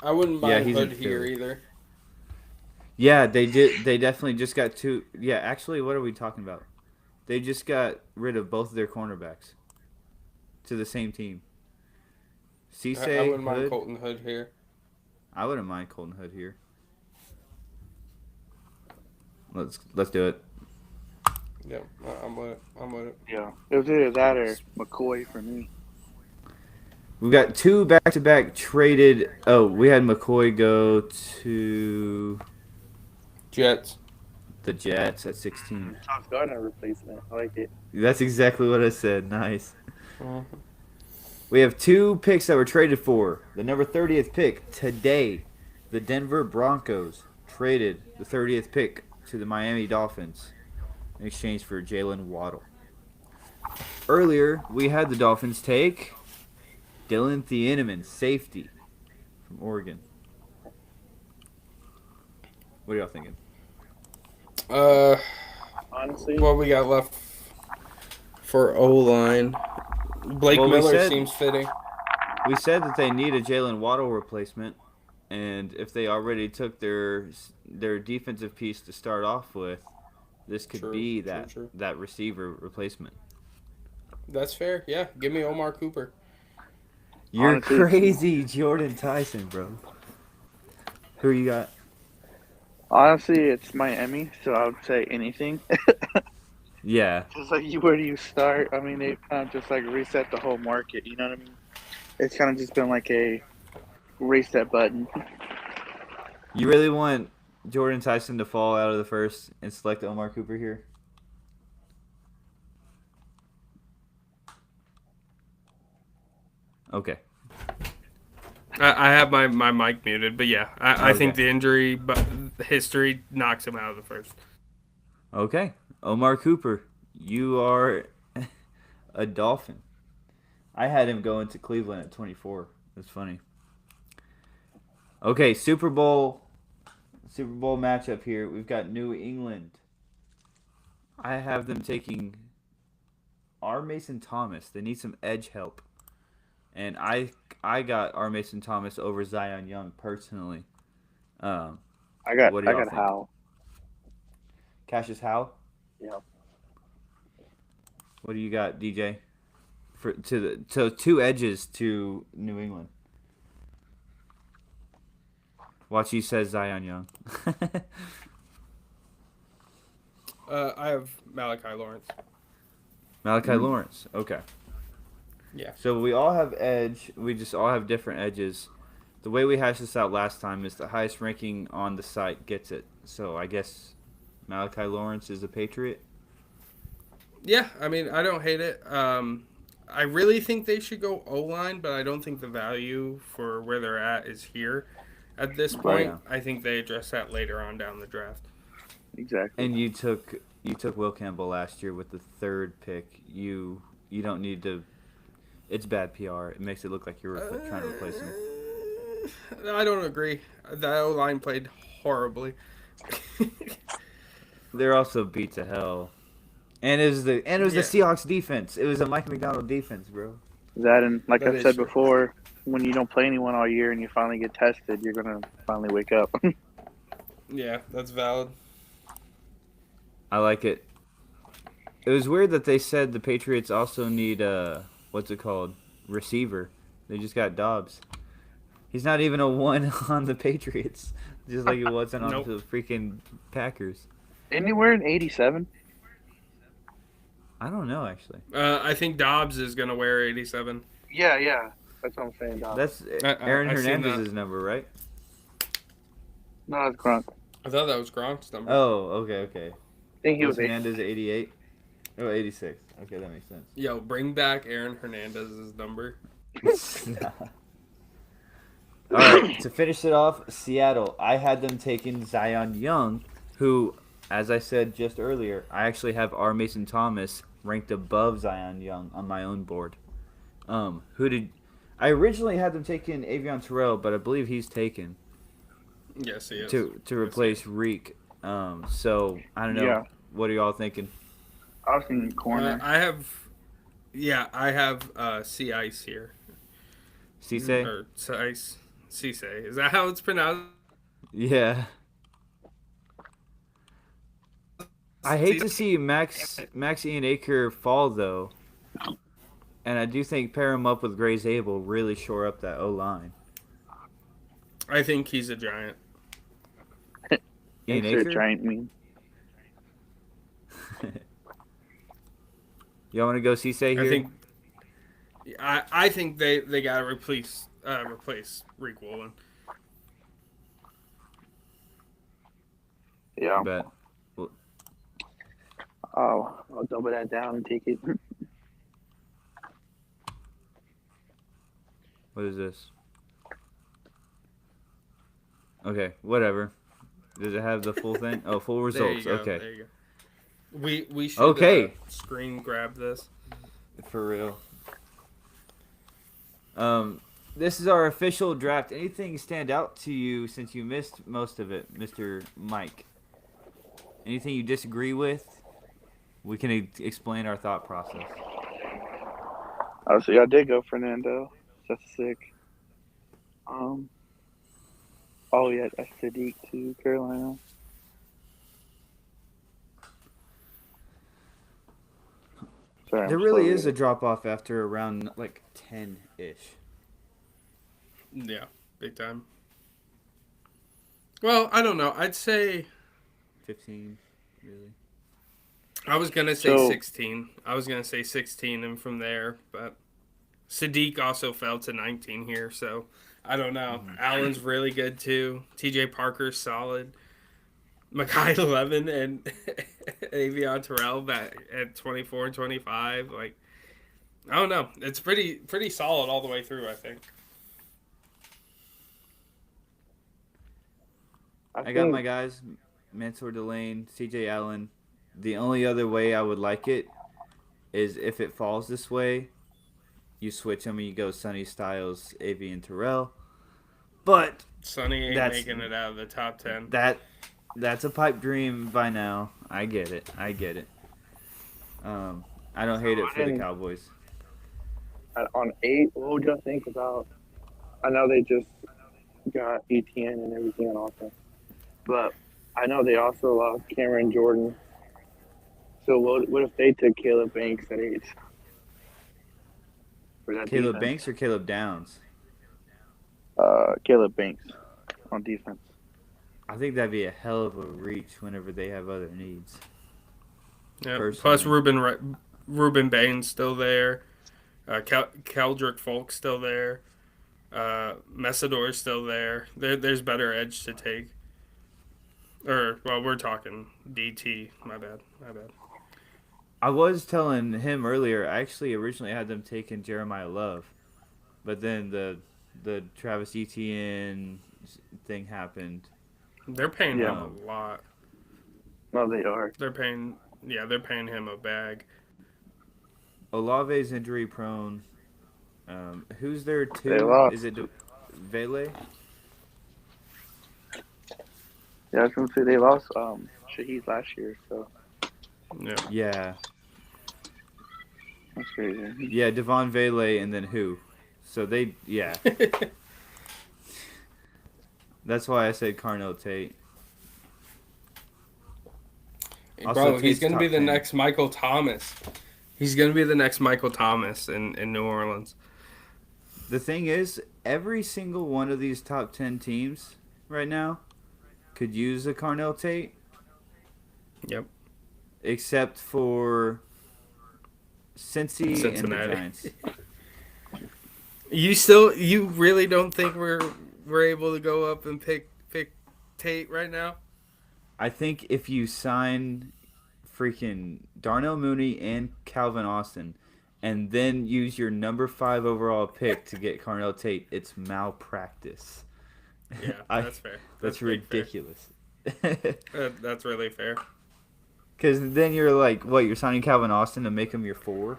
I wouldn't Yeah, mind he's in Hood here Philly. either. Yeah, they did. They definitely just got 2. Yeah, actually, what are we talking about? They just got rid of both of their cornerbacks to the same team. Cisse, I wouldn't mind Hood. Colton Hood here. I wouldn't mind Colton Hood here. Let's do it. Yeah, I'm with it. I'm with it. Yeah, it was either that or McCoy for me. We've got 2 back-to-back traded. Oh, we had McCoy go to Jets. the Jets at 16. Sauce Gardner replacement. I like it. That's exactly what I said. Nice. Mhm. We have 2 picks that were traded for. The number 30th pick today, the Denver Broncos traded the 30th pick to the Miami Dolphins in exchange for Jalen Waddle. Earlier, we had the Dolphins take Dylan Thieneman, safety from Oregon. What are y'all thinking? Honestly, What we got left for O-line? Blake Well, we Miller said- seems fitting. We said that they need a Jalen Waddle replacement, and if they already took their defensive piece to start off with, this could True, be true, that true. that receiver replacement. That's fair. Yeah, give me Omar Cooper. You're Honestly- crazy, Jordan Tyson, bro. Who you got? honestly, it's Miami, so I would say anything. Yeah, It's like, where do you start? I mean, they kind of just like reset the whole market. You know what I mean? It's kind of just been like a reset button. you really want Jordan Tyson to fall out of the first and select Omar Cooper here? Okay. I have my mic muted, but yeah, I think Okay. the injury history knocks him out of the first. Okay. Omar Cooper, you are a Dolphin. I had him going to Cleveland at 24. That's funny. Okay, Super Bowl matchup here. We've got New England. I have them taking R. Mason Thomas. They need some edge help. And I got R. Mason Thomas over Zion Young personally. I got What do y'all I got think? Hal. Cassius Howe? Yeah. What do you got, DJ? To 2 edges to New England. Watch, he says Zion Young. I have Malachi Lawrence. Malachi Lawrence. Okay. Yeah. So we all have edge. We just all have different edges. The way we hashed this out last time is the highest ranking on the site gets it. So I guess Malachi Lawrence is a Patriot. Yeah, I mean, I don't hate it. I really think they should go O-line, but I don't think the value for where they're at is here at this point. Right. I think they address that later on down the draft. Exactly. And you took Will Campbell last year with the 3rd pick. You don't need to. It's bad PR. It makes it look like you're trying to replace him. I don't agree. The O-line played horribly. They're also beat to hell. And it was the Yeah. Seahawks defense. It was a Mike McDonald defense, bro. That and like That I is said true. before, when you don't play anyone all year and you finally get tested, you're gonna finally wake up. Yeah, that's valid. I like it. It was weird that they said the Patriots also need what's it called? Receiver. They just got Dobbs. He's not even a one on the Patriots. Just like he wasn't on Nope. the freaking Packers. Anywhere in '87? I don't know actually. I think Dobbs is gonna wear 87. Yeah. That's what I'm saying, Doc. That's I Aaron seen that. Hernandez's number, right? No, that's Gronk. I thought that was Gronk's number. Oh, okay. I think he Was was 8. Hernandez 88? Oh, 86. Okay, that makes sense. Yo, bring back Aaron Hernandez's number. Nah. All right, to finish it off, Seattle. I had them taking Zion Young, who, as I said just earlier, I actually have R. Mason Thomas ranked above Zion Young on my own board. Who did I originally had them taking Avion Terrell, but I believe he's taken Yes, he is. to replace Reek. So I don't know. Yeah. What are y'all thinking? I was thinking corner. I have Sea Ice here. Cisse? Or Ice. Cisse. Is that how it's pronounced? Yeah. I hate to see Max Ian Acre fall though, and I do think pair him up with Gray's Abel really shore up that O line. I think he's a giant. Ian Thanks for Acre? giant meme. Y'all want to go Cisse here? I think they gotta replace Reek Woolen. Yeah. Bet. Oh, I'll double that down and take it. What is this? Okay, whatever. Does it have the full thing? Oh, full results. There you go, Okay. There you go. We should Okay. Screen grab this. For real. This is our official draft. Anything stand out to you since you missed most of it, Mr. Mike? Anything you disagree with? We can explain our thought process. Oh, so y'all did go Fernando. That's sick. Oh yeah, that's Sadiq to Carolina. Sorry, There I'm really slow is a reading. drop off after around like 10-ish. Yeah, big time. Well, I don't know. I'd say 15, really. I was gonna say So- 16. I was gonna say 16, and from there, but Sadiq also fell to 19 here, so I don't know. Allen's really good too. TJ Parker's solid. Makai 11 and Avion Terrell back at 24 and 25. Like, I don't know. It's pretty solid all the way through, I think. I got my guys, Mansour Delane, CJ Allen. The only other way I would like it is if it falls this way, you switch them and you go Sonny Styles, Avian Terrell. But Sonny ain't That's- making it out of the top 10. that's a pipe dream by now. I get it. I don't hate it for the Cowboys. On 8, what would y'all think about? I know they just got ETN and everything on offense, but I know they also lost Cameron Jordan. So what if they took Caleb Banks at 8? For that Caleb defense? Banks or Caleb Downs? Caleb Banks on defense. I think that'd be a hell of a reach whenever they have other needs. Yeah. personally. Plus Ruben Bain's still there. Keldrick Folk's still there. Messidor's still there. There's better edge to take. We're talking DT. My bad. I was telling him earlier, I actually originally had them taking Jeremiah Love, but then the Travis Etienne thing happened. They're paying him Yeah. a lot. No, they are. They're paying him a bag. Olave's injury prone. Who's there too? They lost. Is it Vele? Yeah, I was gonna say they lost Shaheed last year, so Yeah. Yeah. That's crazy. Yeah, Devon Vele and then who? So they, yeah. That's why I said Carnell Tate. Bro, he's Tate's going to be top the 10. next Michael Thomas. He's going to be the next Michael Thomas in New Orleans. The thing is, every single one of these top 10 teams right now could use a Carnell Tate. Yep. Except for Cincy and the Cincinnati. Giants. You really don't think we're able to go up and pick Tate right now? I think if you sign freaking Darnell Mooney and Calvin Austin and then use your number 5 overall pick to get Carnell Tate, it's malpractice. Yeah, that's fair. That's ridiculous. That's really fair. Because then you're like, what, you're signing Calvin Austin to make him your 4?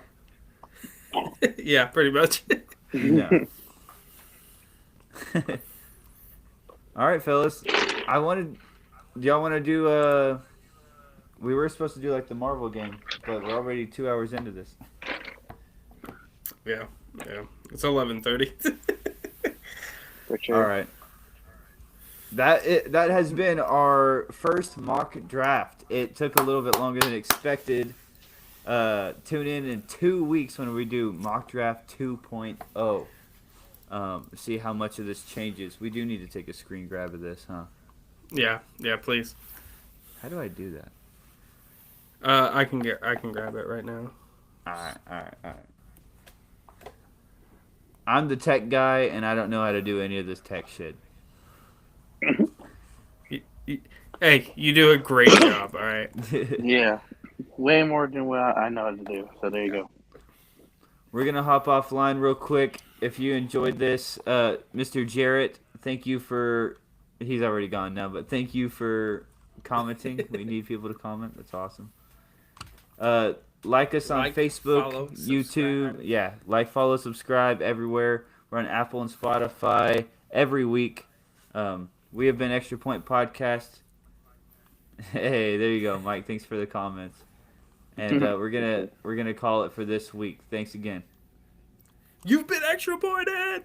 Yeah, pretty much. No. All right, fellas. Do y'all want to do, we were supposed to do like the Marvel game, but we're already 2 hours into this. Yeah. It's 11:30. For sure. All right. That has been our first mock draft. It took a little bit longer than expected. Tune in 2 weeks when we do mock draft 2.0. See how much of this changes. We do need to take a screen grab of this, huh? Yeah, please. How do I do that? I can grab it right now. All right. I'm the tech guy, and I don't know how to do any of this tech shit. Hey, you do a great job, all right? Yeah. Way more than what I know how to do. So there you go. We're going to hop offline real quick. If you enjoyed this, Mr. Jarrett, thank you for... He's already gone now, but thank you for commenting. We need people to comment. That's awesome. Like us on Facebook, follow, YouTube. subscribe. Yeah, like, follow, subscribe everywhere. We're on Apple and Spotify every week. We have been Extra Point Podcast. Hey, there you go, Mike. Thanks for the comments. And we're gonna call it for this week. Thanks again. You've been extra pointed.